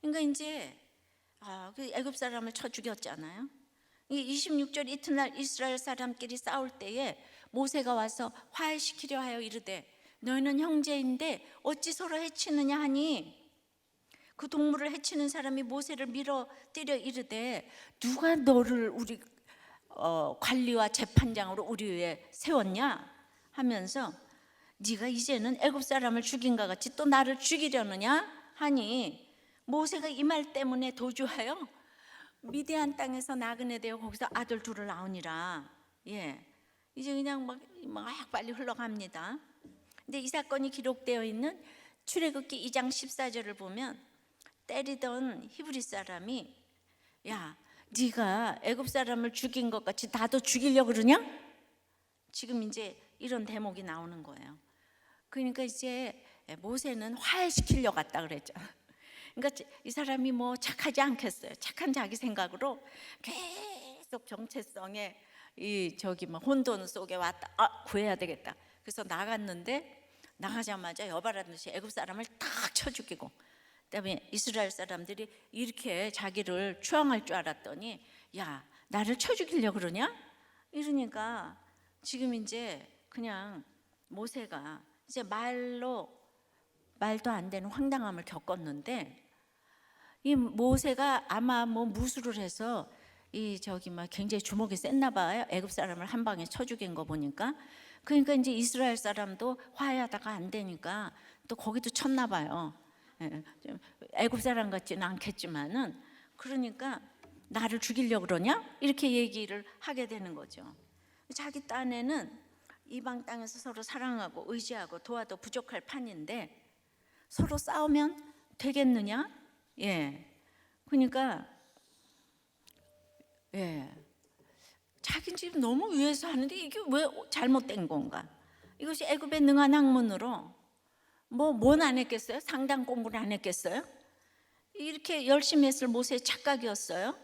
[SPEAKER 1] 그러니까 이제 애굽 사람을 쳐 죽였잖아요. 26절 이튿날 이스라엘 사람끼리 싸울 때에 모세가 와서 화해시키려 하여 이르되 너희는 형제인데 어찌 서로 해치느냐 하니 그 동물을 해치는 사람이 모세를 밀어뜨려 이르되 누가 너를 우리 관리와 재판장으로 우리 위에 세웠냐 하면서 네가 이제는 애굽 사람을 죽인 것 같이 또 나를 죽이려느냐 하니 모세가 이 말 때문에 도주하여 미디안 땅에서 나그네 되어 거기서 아들 둘을 낳으니라. 이제 그냥 막 빨리 흘러갑니다. 근데 이 사건이 기록되어 있는 출애굽기 2장 14절을 보면 때리던 히브리 사람이 야 네가 애굽 사람을 죽인 것 같이 나도 죽이려고 그러냐? 지금 이제 이런 대목이 나오는 거예요. 그러니까 이제 모세는 화해시키려고 갔다 그랬잖아. 그러니까 이 사람이 착하지 않겠어요. 착한 자기 생각으로 계속 정체성에 혼돈 속에 왔다. 구해야 되겠다. 그래서 나갔는데 나가자마자 여발하듯이 애굽 사람을 탁 쳐 죽이고 그다음에 이스라엘 사람들이 이렇게 자기를 추앙할 줄 알았더니 야 나를 쳐 죽이려고 그러냐? 이러니까 지금 이제 그냥 모세가 이제 말도 안 되는 황당함을 겪었는데 이 모세가 아마 무술을 해서 굉장히 주먹이 셌나 봐요. 애굽 사람을 한 방에 쳐 죽인 거 보니까. 그러니까 이제 이스라엘 사람도 화해하다가 안 되니까 또 거기도 쳤나 봐요. 애굽 사람 같지는 않겠지만은 그러니까 나를 죽이려고 그러냐? 이렇게 얘기를 하게 되는 거죠. 자기 딴에는 이방 땅에서 서로 사랑하고 의지하고 도와도 부족할 판인데 서로 싸우면 되겠느냐? 그러니까 자기 집 너무 위해서 하는데 이게 왜 잘못된 건가? 이것이 애굽의 능한 학문으로 뭔 안 했겠어요? 상당 공부를 안 했겠어요? 이렇게 열심히 했을 모세의 착각이었어요.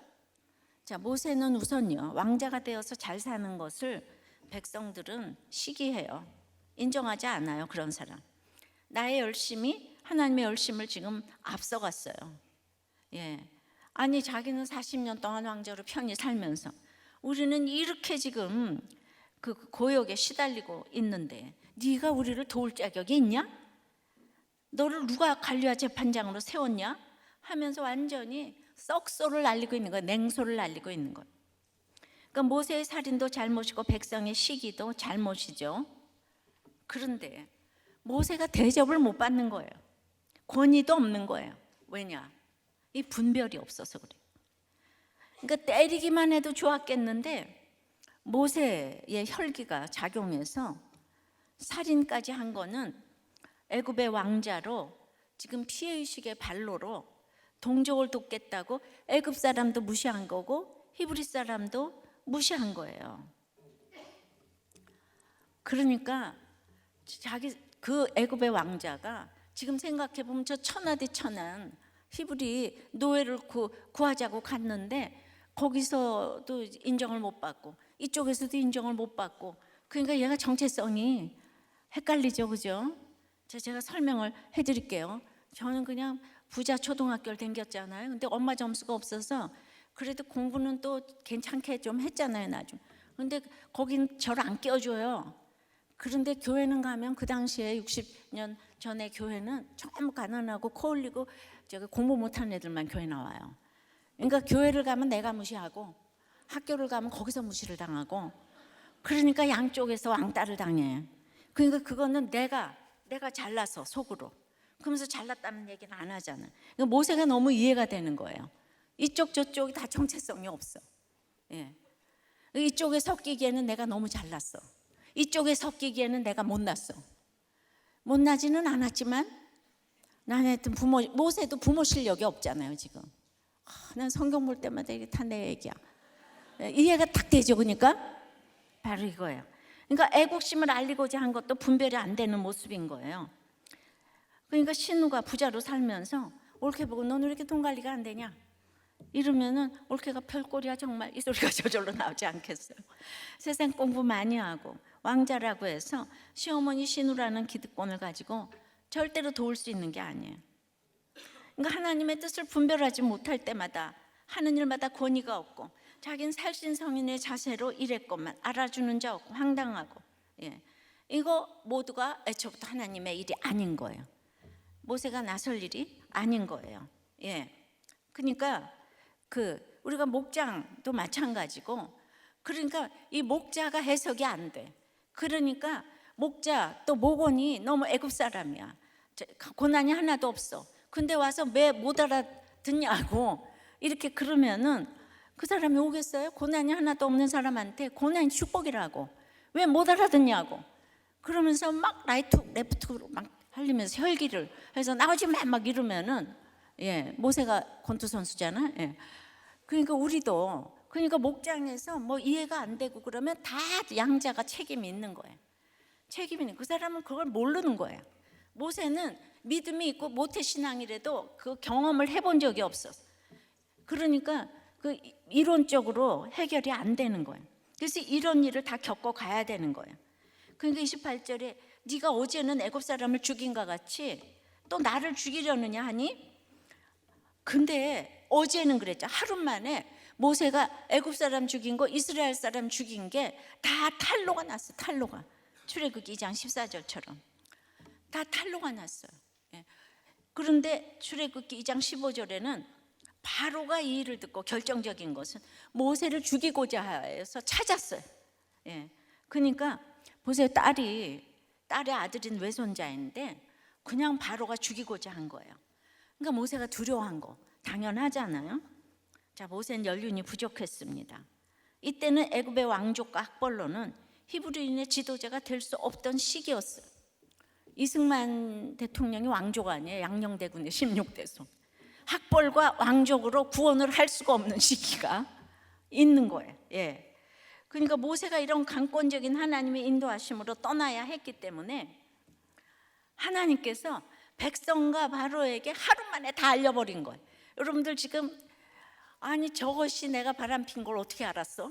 [SPEAKER 1] 자, 모세는 우선요, 왕자가 되어서 잘 사는 것을 백성들은 시기해요. 인정하지 않아요, 그런 사람. 나의 열심이 하나님의 열심을 지금 앞서갔어요. 예. 아니, 자기는 40년 동안 왕자로 편히 살면서 우리는 이렇게 지금 그 고역에 시달리고 있는데 네가 우리를 도울 자격이 있냐? 너를 누가 관리와 재판장으로 세웠냐? 하면서 완전히 썩소를 날리고 있는 거예요. 냉소를 날리고 있는 거예요. 그러니까 모세의 살인도 잘못이고 백성의 시기도 잘못이죠. 그런데 모세가 대접을 못 받는 거예요. 권위도 없는 거예요. 왜냐? 이 분별이 없어서 그래요. 그러니까 때리기만 해도 좋았겠는데 모세의 혈기가 작용해서 살인까지 한 거는 애굽의 왕자로 지금 피해의식의 발로로 동족을 돕겠다고 애굽 사람도 무시한 거고 히브리 사람도 무시한 거예요. 그러니까 자기 그 애굽의 왕자가 지금 생각해 보면 저 천하디 천한 히브리 노예를 구하자고 갔는데 거기서도 인정을 못 받고 이쪽에서도 인정을 못 받고, 그러니까 얘가 정체성이 헷갈리죠, 그죠? 제가 설명을 해드릴게요. 저는 그냥 부자 초등학교를 다녔잖아요. 근데 엄마 점수가 없어서 그래도 공부는 또 괜찮게 좀 했잖아요, 나중. 근데 거긴 저를 안 껴줘요. 그런데 교회는 가면 그 당시에 60년 전에 교회는 너무 가난하고 코 올리고 공부 못하는 애들만 교회 나와요. 그러니까 교회를 가면 내가 무시하고 학교를 가면 거기서 무시를 당하고, 그러니까 양쪽에서 왕따를 당해. 그러니까 그거는 내가 잘나서 속으로 그러면서 잘났다는 얘기는 안 하잖아요. 그러니까 모세가 너무 이해가 되는 거예요. 이쪽 저쪽이 다 정체성이 없어. 예. 이쪽에 섞이기에는 내가 너무 잘났어. 이쪽에 섞이기에는 내가 못났어. 못나지는 않았지만 나는 모세도 부모 실력이 없잖아요 지금. 난 성경 볼 때마다 이게 다 내 얘기야. 이해가 딱 되죠. 그러니까 바로 이거예요. 그러니까 애국심을 알리고자 한 것도 분별이 안 되는 모습인 거예요. 그러니까 신우가 부자로 살면서 올케 보고 너는 왜 이렇게 돈 관리가 안 되냐 이러면은 올케가 별꼴이야 정말, 이 소리가 저절로 나오지 않겠어요? 세상 공부 많이 하고 왕자라고 해서 시어머니 신우라는 기득권을 가지고 절대로 도울 수 있는 게 아니에요. 그러니까 하나님의 뜻을 분별하지 못할 때마다 하는 일마다 권위가 없고 자기는 살신성인의 자세로 일했건만 알아주는 자 없고 황당하고, 예. 이거 모두가 애초부터 하나님의 일이 아닌 거예요. 모세가 나설 일이 아닌 거예요. 예. 그러니까 우리가 목장도 마찬가지고, 그러니까 이 목자가 해석이 안 돼. 그러니까 목자 또 목원이 너무 애굽 사람이야. 고난이 하나도 없어. 근데 와서 왜 못 알아듣냐고 이렇게 그러면은 그 사람이 오겠어요? 고난이 하나도 없는 사람한테 고난이 축복이라고 왜 못 알아듣냐고 그러면서 막 라이트 레프트로 막 흘리면서 혈기를 해서 나오지 마 막 이러면은, 예, 모세가 권투 선수잖아. 예. 그러니까 우리도 그러니까 목장에서 뭐 이해가 안 되고 그러면 다 양자가 책임이 있는 거예요. 책임이 있는, 그 사람은 그걸 모르는 거예요. 모세는 믿음이 있고 모태신앙이라도 그 경험을 해본 적이 없었어. 그러니까 그 이론적으로 해결이 안 되는 거예요. 그래서 이런 일을 다 겪어 가야 되는 거예요. 그러니까 28절에 네가 어제는 애굽 사람을 죽인과 같이 또 나를 죽이려느냐 하니, 근데 어제는 그랬죠. 하루 만에 모세가 애굽 사람 죽인 거 이스라엘 사람 죽인 게 다 탈로가 났어. 탈로가 출애굽기 2장 14절처럼 다 탈로가 났어요. 예. 그런데 출애굽기 2장 15절에는 바로가 이 일을 듣고 결정적인 것은 모세를 죽이고자 해서 찾았어요. 예. 그러니까 보세요. 딸의 아들인 외손자인데 그냥 바로가 죽이고자 한 거예요. 그러니까 모세가 두려워한 거 당연하잖아요. 자, 모세는 연륜이 부족했습니다. 이때는 애굽의 왕족과 학벌로는 히브리인의 지도자가 될 수 없던 시기였어요. 이승만 대통령이 왕족 아니에요. 양녕대군의 16대손. 학벌과 왕족으로 구원을 할 수가 없는 시기가 있는 거예요. 예. 그러니까 모세가 이런 강권적인 하나님의 인도하심으로 떠나야 했기 때문에 하나님께서 백성과 바로에게 하루 만에 다 알려버린 거예요. 여러분들 지금 아니 저것이 내가 바람핀 걸 어떻게 알았어?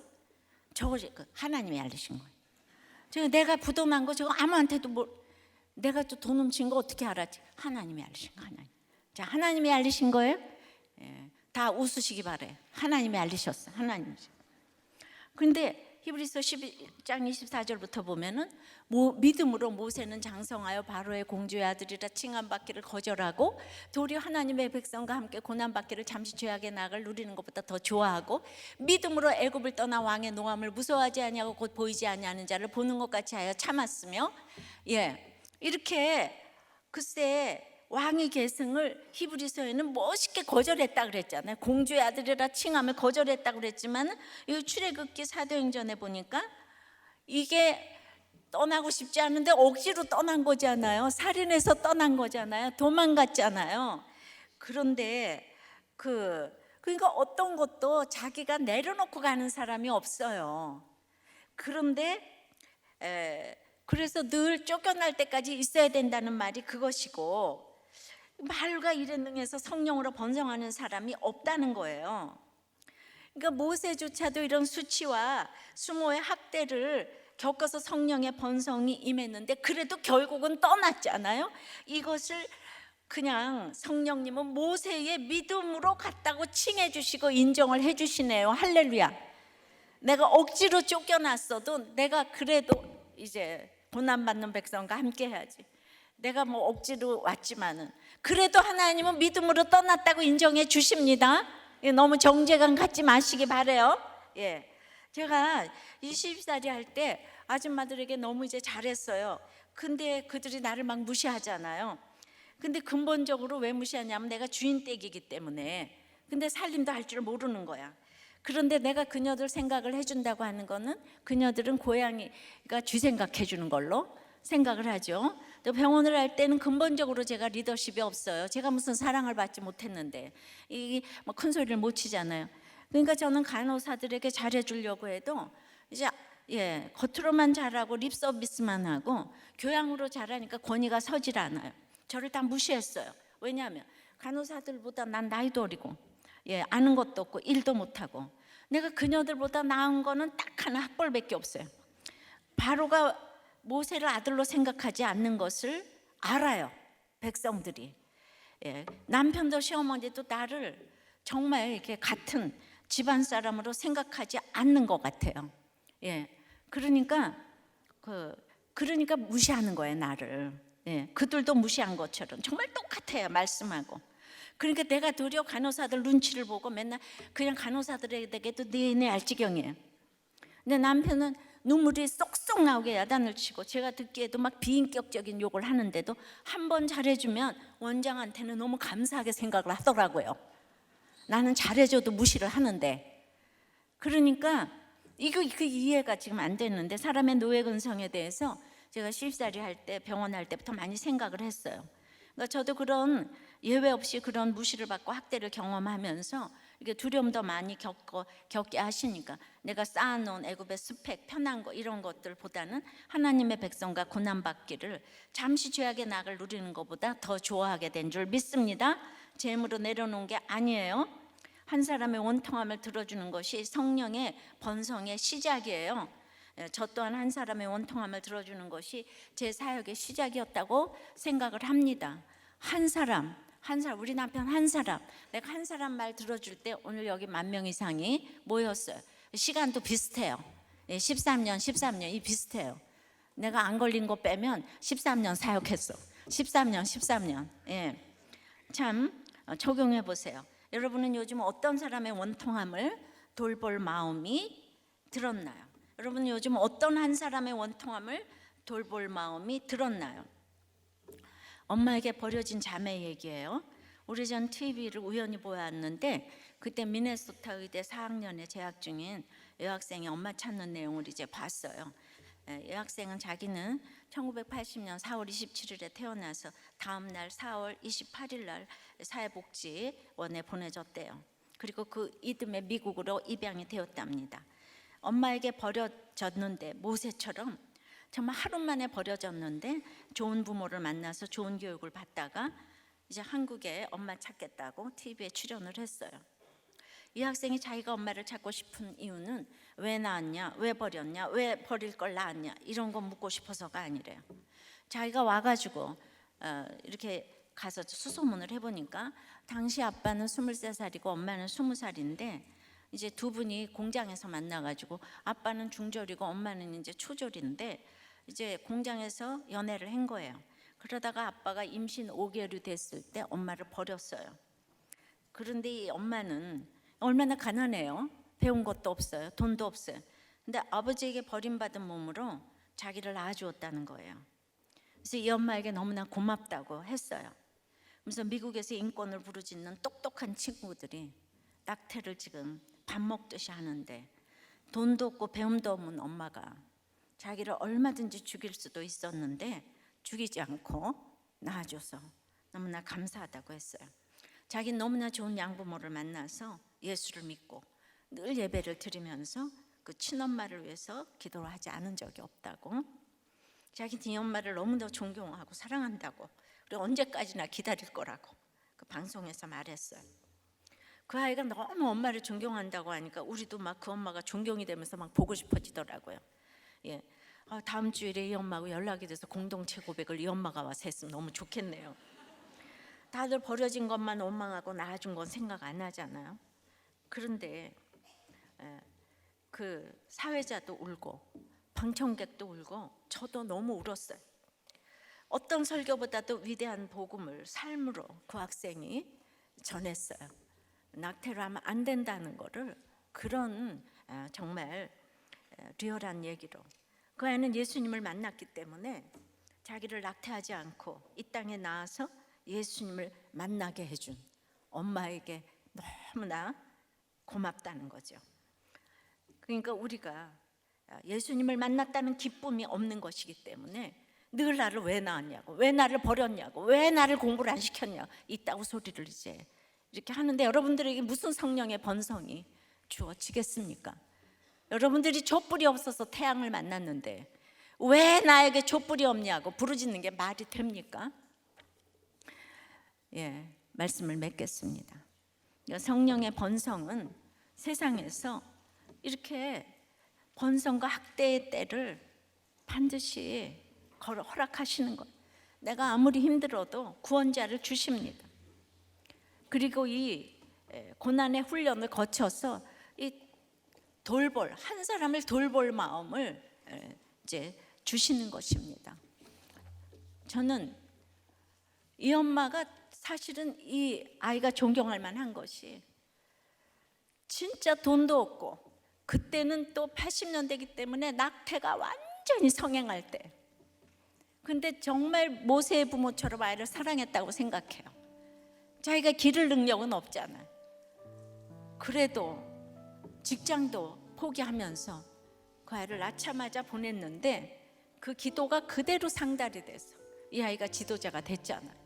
[SPEAKER 1] 저것이 하나님이 알리신 거예요. 제가 내가 부도난 거 저거 아무한테도 내가 또 돈 훔친 거 어떻게 알았지? 하나님이 알리신 거. 하나님. 자, 하나님이 알리신 거예요? 예, 다 웃으시기 바래요. 하나님이 알리셨어. 하나님이. 근데 히브리서 12장 24절부터 보면은 믿음으로 모세는 장성하여 바로의 공주의 아들이라 칭함받기를 거절하고 도리어 하나님의 백성과 함께 고난받기를 잠시 죄악의 낙을 누리는 것보다 더 좋아하고 믿음으로 애굽을 떠나 왕의 노함을 무서워하지 아니하고 곧 보이지 아니하는 자를 보는 것 같이 하여 참았으며, 예, 이렇게 글쎄 왕의 계승을 히브리서에는 멋있게 거절했다 그랬잖아요. 공주의 아들이라 칭함을 거절했다 그랬지만 이 출애굽기 사도행전에 보니까 이게 떠나고 싶지 않은데 억지로 떠난 거잖아요. 살인해서 떠난 거잖아요. 도망갔잖아요. 그런데 그러니까 어떤 것도 자기가 내려놓고 가는 사람이 없어요. 그런데 그래서 늘 쫓겨날 때까지 있어야 된다는 말이 그것이고, 말과 일에 능해서 성령으로 번성하는 사람이 없다는 거예요. 그러니까 모세조차도 이런 수치와 수모의 학대를 겪어서 성령의 번성이 임했는데 그래도 결국은 떠났잖아요. 이것을 그냥 성령님은 모세의 믿음으로 갔다고 칭해 주시고 인정을 해 주시네요. 할렐루야. 내가 억지로 쫓겨났어도 내가 그래도 이제 고난받는 백성과 함께 해야지. 내가 뭐 억지로 왔지만은 그래도 하나님은 믿음으로 떠났다고 인정해 주십니다. 너무 정죄감 갖지 마시기 바래요. 예, 제가 20살이 할 때 아줌마들에게 너무 이제 잘했어요. 근데 그들이 나를 막 무시하잖아요. 근데 근본적으로 왜 무시하냐면 내가 주인 떼기기 때문에. 근데 살림도 할 줄 모르는 거야. 그런데 내가 그녀들 생각을 해준다고 하는 거는 그녀들은 고양이가 쥐 생각해 주는 걸로 생각을 하죠. 또 병원을 할 때는 근본적으로 제가 리더십이 없어요. 제가 무슨 사랑을 받지 못했는데 이 뭐 큰 소리를 못 치잖아요. 그러니까 저는 간호사들에게 잘해주려고 해도 이제 겉으로만 잘하고 립 서비스만 하고 교양으로 잘하니까 권위가 서질 않아요. 저를 다 무시했어요. 왜냐하면 간호사들보다 난 나이도 어리고 아는 것도 없고 일도 못하고 내가 그녀들보다 나은 거는 딱 하나 학벌밖에 없어요. 바로가 모세를 아들로 생각하지 않는 것을 알아요. 백성들이. 남편도 시어머니도 나를 정말 이렇게 같은 집안 사람으로 생각하지 않는 것 같아요. 그러니까 무시하는 거예요, 나를. 그들도 무시한 것처럼 정말 똑같아요, 말씀하고. 그러니까 내가 도리어 간호사들 눈치를 보고 맨날 그냥 간호사들에게도 내내 알지경이에요. 근데 남편은 눈물이 쏙쏙 나오게 야단을 치고 제가 듣기에도 막 비인격적인 욕을 하는데도 한 번 잘해주면 원장한테는 너무 감사하게 생각을 하더라고요. 나는 잘해줘도 무시를 하는데. 그러니까 그 이해가 지금 안 됐는데 사람의 노예 근성에 대해서 제가 시집살이 할 때 병원 할 때부터 많이 생각을 했어요. 그러니까 저도 그런 예외 없이 그런 무시를 받고 학대를 경험하면서 이게 두려움도 많이 겪게 하시니까 내가 쌓아놓은 애굽의 스펙, 편한 거 이런 것들보다는 하나님의 백성과 고난받기를 잠시 죄악의 낙을 누리는 것보다 더 좋아하게 된 줄 믿습니다. 재물로 내려놓은 게 아니에요. 한 사람의 원통함을 들어주는 것이 성령의 번성의 시작이에요. 저 또한 한 사람의 원통함을 들어주는 것이 제 사역의 시작이었다고 생각을 합니다. 한 사람, 우리 남편 한 사람, 내가 한 사람 말 들어줄 때 오늘 여기 10,000명 이상이 모였어요. 시간도 비슷해요. 13년이 비슷해요. 내가 안 걸린 거 빼면 13년 사역했어. 13년. 참 적용해 보세요. 여러분은 요즘 어떤 사람의 원통함을 돌볼 마음이 들었나요? 여러분 요즘 어떤 한 사람의 원통함을 돌볼 마음이 들었나요? 엄마에게 버려진 자매 얘기예요. 오래전 TV를 우연히 보았는데 그때 미네소타 의대 4학년에 재학 중인 여학생이 엄마 찾는 내용을 이제 봤어요. 여학생은 자기는 1980년 4월 27일에 태어나서 다음 날 4월 28일 날 사회복지원에 보내졌대요. 그리고 그 이듬해 미국으로 입양이 되었답니다. 엄마에게 버려졌는데 모세처럼 정말 하루 만에 버려졌는데 좋은 부모를 만나서 좋은 교육을 받다가 이제 한국에 엄마 찾겠다고 TV에 출연을 했어요. 이 학생이 자기가 엄마를 찾고 싶은 이유는 왜 낳았냐, 왜 버렸냐, 왜 버릴 걸 낳았냐 이런 거 묻고 싶어서가 아니래요. 자기가 와가지고 이렇게 가서 수소문을 해보니까 당시 아빠는 23살이고 엄마는 20살인데 이제 두 분이 공장에서 만나가지고 아빠는 중졸이고 엄마는 이제 초졸인데 이제 공장에서 연애를 한 거예요. 그러다가 아빠가 임신 5개월이 됐을 때 엄마를 버렸어요. 그런데 이 엄마는 얼마나 가난해요. 배운 것도 없어요. 돈도 없어요. 근데 아버지에게 버림받은 몸으로 자기를 낳아주었다는 거예요. 그래서 이 엄마에게 너무나 고맙다고 했어요. 그래서 미국에서 인권을 부르짖는 똑똑한 친구들이 낙태를 지금 밥 먹듯이 하는데 돈도 없고 배움도 없는 엄마가 자기를 얼마든지 죽일 수도 있었는데 죽이지 않고 낳아줘서 너무나 감사하다고 했어요. 자기는 너무나 좋은 양부모를 만나서 예수를 믿고 늘 예배를 드리면서 그 친엄마를 위해서 기도를 하지 않은 적이 없다고, 자기는 이 엄마를 너무나 존경하고 사랑한다고, 그리고 언제까지나 기다릴 거라고 그 방송에서 말했어요. 그 아이가 너무 엄마를 존경한다고 하니까 우리도 막 그 엄마가 존경이 되면서 막 보고 싶어지더라고요. 예, 다음 주일에 이 엄마하고 연락이 돼서 공동체 고백을 이 엄마가 와서 했으면 너무 좋겠네요. 다들 버려진 것만 원망하고 낳아준 건 생각 안 하잖아요. 그런데 그 사회자도 울고 방청객도 울고 저도 너무 울었어요. 어떤 설교보다도 위대한 복음을 삶으로 그 학생이 전했어요. 낙태를 하면 안 된다는 거를 그런 정말 리얼한 얘기로. 그 아이는 예수님을 만났기 때문에 자기를 낙태하지 않고 이 땅에 나와서 예수님을 만나게 해준 엄마에게 너무나 고맙다는 거죠. 그러니까 우리가 예수님을 만났다는 기쁨이 없는 것이기 때문에 늘 나를 왜 낳았냐고, 왜 나를 버렸냐고, 왜 나를 공부를 안 시켰냐고 이따구 소리를 이제 이렇게 하는데 여러분들에게 무슨 성령의 번성이 주어지겠습니까? 여러분들이 촛불이 없어서 태양을 만났는데 왜 나에게 촛불이 없냐고 부르짖는 게 말이 됩니까? 예, 말씀을 맺겠습니다. 성령의 번성은 세상에서 이렇게 번성과 학대의 때를 반드시 허락하시는 것. 내가 아무리 힘들어도 구원자를 주십니다. 그리고 이 고난의 훈련을 거쳐서 이 돌볼, 한 사람을 돌볼 마음을 이제 주시는 것입니다. 저는 이 엄마가 사실은 이 아이가 존경할 만한 것이 진짜 돈도 없고 그때는 또 80년대이기 때문에 낙태가 완전히 성행할 때, 근데 정말 모세의 부모처럼 아이를 사랑했다고 생각해요. 자기가 기를 능력은 없잖아요. 그래도 직장도 포기하면서 그 아이를 낳자마자 보냈는데 그 기도가 그대로 상달이 돼서 이 아이가 지도자가 됐잖아요.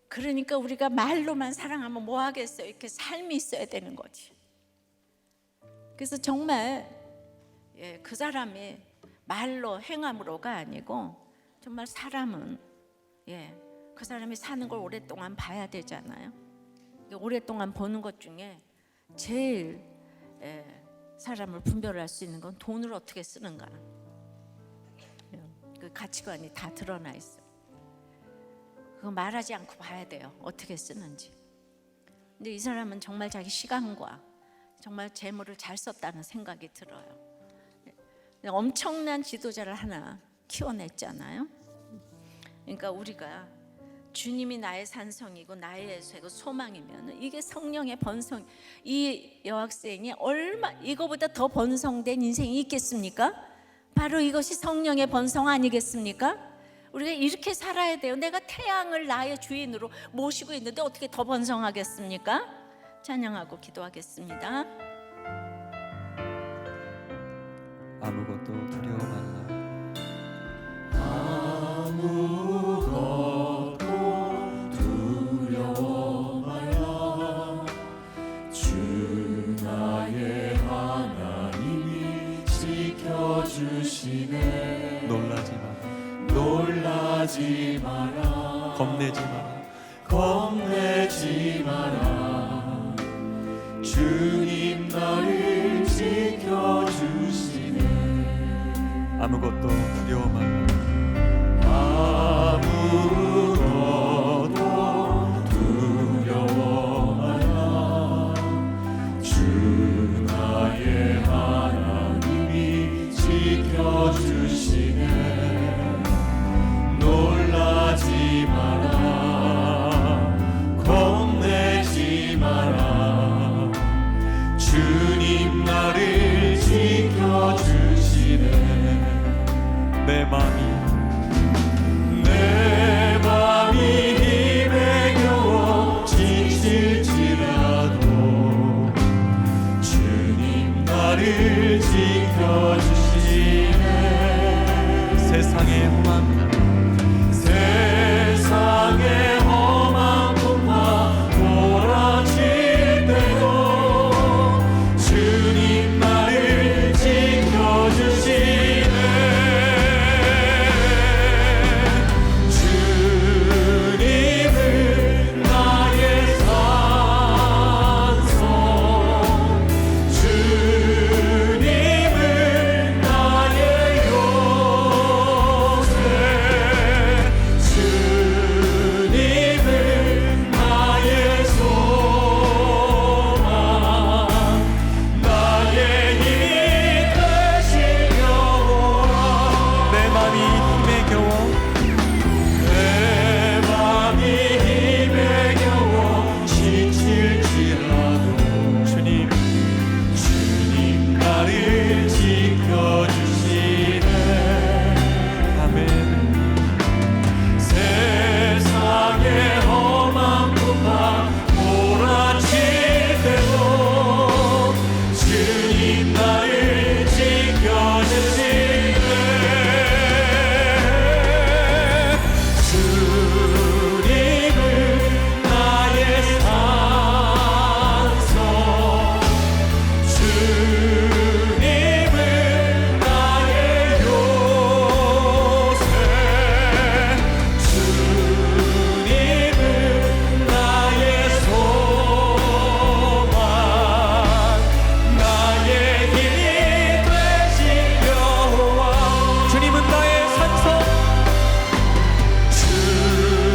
[SPEAKER 1] 그러니까 우리가 말로만 사랑하면 뭐 하겠어요? 이렇게 삶이 있어야 되는 거지. 그래서 정말 그 사람이 말로 행함으로가 아니고 정말 사람은 그 사람이 사는 걸 오랫동안 봐야 되잖아요. 오랫동안 보는 것 중에 제일 사람을 분별할 수 있는 건 돈을 어떻게 쓰는가. 그 가치관이 다 드러나 있어요. 그거 말하지 않고 봐야 돼요. 어떻게 쓰는지. 근데 이 사람은 정말 자기 시간과 정말 재물을 잘 썼다는 생각이 들어요. 엄청난 지도자를 하나 키워냈잖아요. 그러니까 우리가 주님이 나의 산성이고 나의 예수이고 소망이면 이게 성령의 번성. 이 여학생이 얼마 이거보다 더 번성된 인생이 있겠습니까? 바로 이것이 성령의 번성 아니겠습니까? 우리가 이렇게 살아야 돼요. 내가 태양을 나의 주인으로 모시고 있는데 어떻게 더 번성하겠습니까? 찬양하고 기도하겠습니다.
[SPEAKER 2] 아무것도 두려워 말라.
[SPEAKER 3] 아무것도 두려워 말라. 주 나의 하나님이 지켜 지켜주시네.
[SPEAKER 2] 놀라지 마라.
[SPEAKER 3] 놀라지 마라.
[SPEAKER 2] 겁내지 마라.
[SPEAKER 3] 겁내지 마라. 주님 나를 지켜주시네.
[SPEAKER 2] 아무것도 두려워 말라.
[SPEAKER 3] 아무것도 두려워 마라. 주 나의 하나님이 지켜주시네. 놀라지 마라. 겁내지 마라. 주님 나를 지켜주시네.
[SPEAKER 2] 내 마음이
[SPEAKER 3] 내 맘이 힘에 겨워 지칠지라도 주님 나를 지켜주시네.
[SPEAKER 2] 세상의 험한
[SPEAKER 3] 세상의 험한 풍파 몰아칠 때도 주님 나를 지켜주시네. 주님은 나의 산성, 주님은 나의 요새, 주님은 나의 소망, 나의 힘 되신 여호와.
[SPEAKER 2] 내 마음이 힘에 겨워
[SPEAKER 3] 내 맘이 힘에 겨워 지칠지라도 주님 나를 지켜주시네.
[SPEAKER 2] 아멘.
[SPEAKER 3] 세상의 험한 풍파 몰아칠 때도 주님 나를 지켜주시네. 주님은 나의 산성, 주님은 나의 요새, 주님은 나의 소망, 나의 힘 되신 여호와.
[SPEAKER 2] 주님은 나의 산성,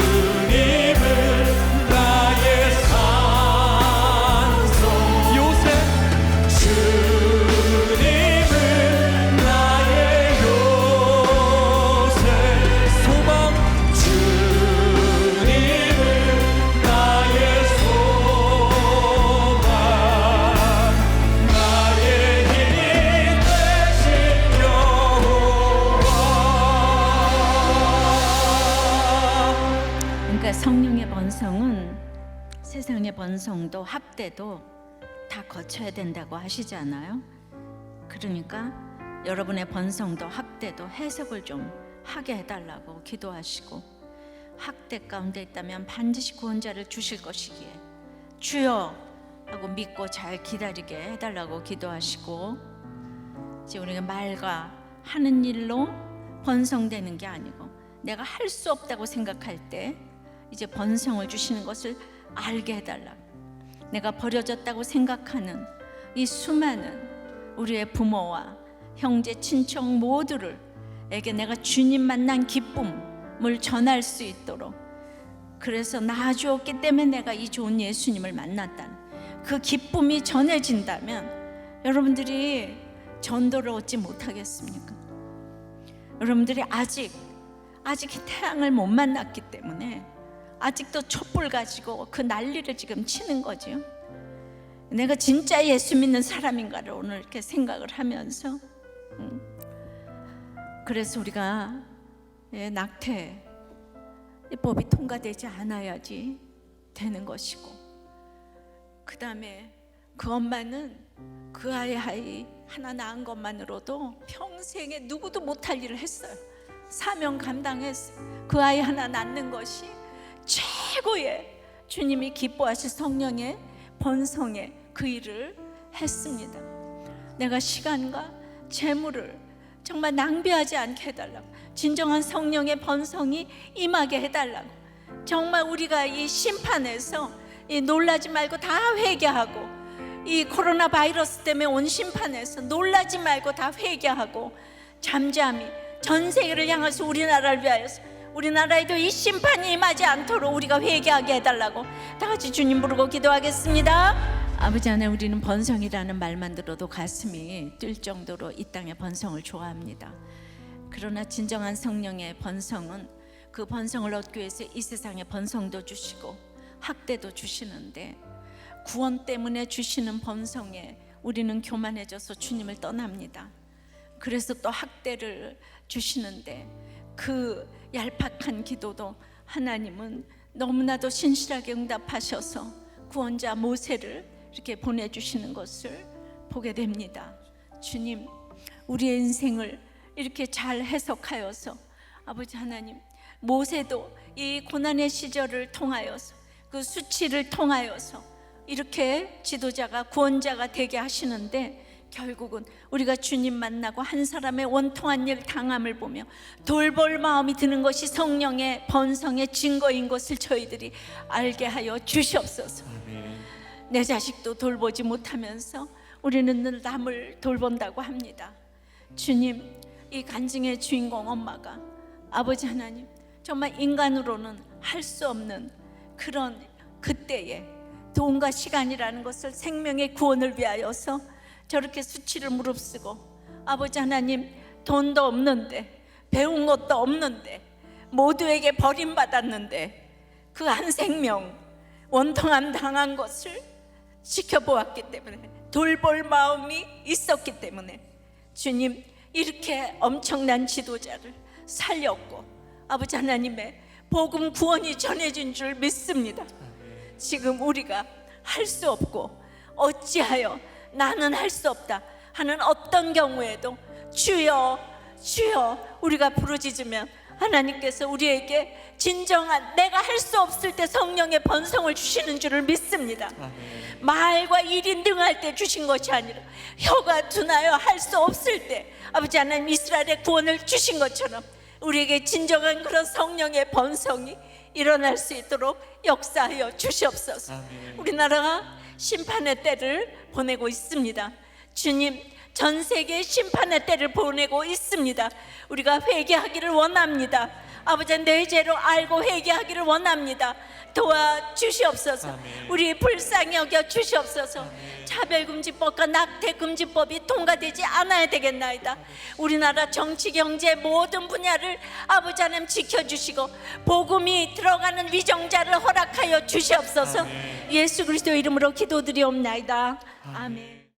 [SPEAKER 3] 주님은 나의 산성,
[SPEAKER 2] 요새,
[SPEAKER 3] 주님은 나의 요새,
[SPEAKER 2] 소망,
[SPEAKER 3] 주님은 나의 소망, 나의 힘 되신 여호와.
[SPEAKER 1] 그러니까 성령의 번성은 세상의 번성도 학대도 다 거쳐야 된다고 하시잖아요. 그러니까 여러분의 번성도 학대도 해석을 좀 하게 해달라고 기도하시고, 학대 가운데 있다면 반드시 구원자를 주실 것이기에 주여 하고 믿고 잘 기다리게 해달라고 기도하시고, 이제 우리가 말과 하는 일로 번성되는 게 아니고 내가 할 수 없다고 생각할 때 이제 번성을 주시는 것을 알게 해달라고. 내가 버려졌다고 생각하는 이 수많은 우리의 부모와 형제 친척 모두를에게 내가 주님 만난 기쁨을 전할 수 있도록, 그래서 낳아주었기 때문에 내가 이 좋은 예수님을 만났다는 그 기쁨이 전해진다면 여러분들이 전도를 얻지 못하겠습니까? 여러분들이 아직 태양을 못 만났기 때문에 아직도 촛불 가지고 그 난리를 지금 치는 거죠. 내가 진짜 예수 믿는 사람인가를 오늘 이렇게 생각을 하면서, 그래서 우리가 낙태법이 통과되지 않아야지 되는 것이고, 그 다음에 그 엄마는 그 아이 하나 낳은 것만으로도 평생에 누구도 못할 일을 했어요. 사명 감당했어요. 그 아이 하나 낳는 것이 최고의 주님이 기뻐하실 성령의 번성의 그 일을 했습니다. 내가 시간과 재물을 정말 낭비하지 않게 해달라고, 진정한 성령의 번성이 임하게 해달라고, 정말 우리가 이 심판에서 이 놀라지 말고 다 회개하고, 이 코로나 바이러스 때문에 온 심판에서 놀라지 말고 다 회개하고, 잠잠히 전 세계를 향해서 우리나라를 위하여서 우리나라에도 이 심판이 임하지 않도록 우리가 회개하게 해달라고 다 같이 주님 부르고 기도하겠습니다. 아버지 하나님, 우리는 번성이라는 말만 들어도 가슴이 뛸 정도로 이 땅의 번성을 좋아합니다. 그러나 진정한 성령의 번성은 그 번성을 얻기 위해서 이 세상에 번성도 주시고 학대도 주시는데, 구원 때문에 주시는 번성에 우리는 교만해져서 주님을 떠납니다. 그래서 또 학대를 주시는데, 그 얄팍한 기도도 하나님은 너무나도 신실하게 응답하셔서 구원자 모세를 이렇게 보내주시는 것을 보게 됩니다. 주님, 우리의 인생을 이렇게 잘 해석하여서 아버지 하나님, 모세도 이 고난의 시절을 통하여서, 그 수치를 통하여서 이렇게 지도자가, 구원자가 되게 하시는데, 결국은 우리가 주님 만나고 한 사람의 원통한 일 당함을 보며 돌볼 마음이 드는 것이 성령의 번성의 증거인 것을 저희들이 알게 하여 주시옵소서. 내 자식도 돌보지 못하면서 우리는 늘 남을 돌본다고 합니다. 주님, 이 간증의 주인공 엄마가 아버지 하나님, 정말 인간으로는 할 수 없는 그런 그때에 돈과 시간이라는 것을, 생명의 구원을 위하여서 저렇게 수치를 무릅쓰고, 아버지 하나님, 돈도 없는데, 배운 것도 없는데, 모두에게 버림받았는데 그 한 생명 원통함 당한 것을 지켜보았기 때문에, 돌볼 마음이 있었기 때문에 주님, 이렇게 엄청난 지도자를 살렸고 아버지 하나님의 복음 구원이 전해진 줄 믿습니다. 지금 우리가 할 수 없고 어찌하여 나는 할 수 없다 하는 어떤 경우에도 주여 주여 우리가 부르짖으면 하나님께서 우리에게 진정한, 내가 할 수 없을 때 성령의 번성을 주시는 줄을 믿습니다. 말과 일이 능할 때 주신 것이 아니라 혀가 둔하여 할 수 없을 때 아버지 하나님, 이스라엘의 구원을 주신 것처럼 우리에게 진정한 그런 성령의 번성이 일어날 수 있도록 역사하여 주시옵소서. 우리나라가 심판의 때를 보내고 있습니다. 주님, 전 세계에 심판의 때를 보내고 있습니다. 우리가 회개하기를 원합니다. 아버지, 내 죄로 알고 회개하기를 원합니다. 도와주시옵소서. 우리 불쌍히 여겨 주시옵소서. 차별금지법과 낙태금지법이 통과되지 않아야 되겠나이다. 우리나라 정치, 경제 모든 분야를 아버지 하나님 지켜주시고 복음이 들어가는 위정자를 허락하여 주시옵소서. 예수 그리스도 이름으로 기도드리옵나이다. 아멘.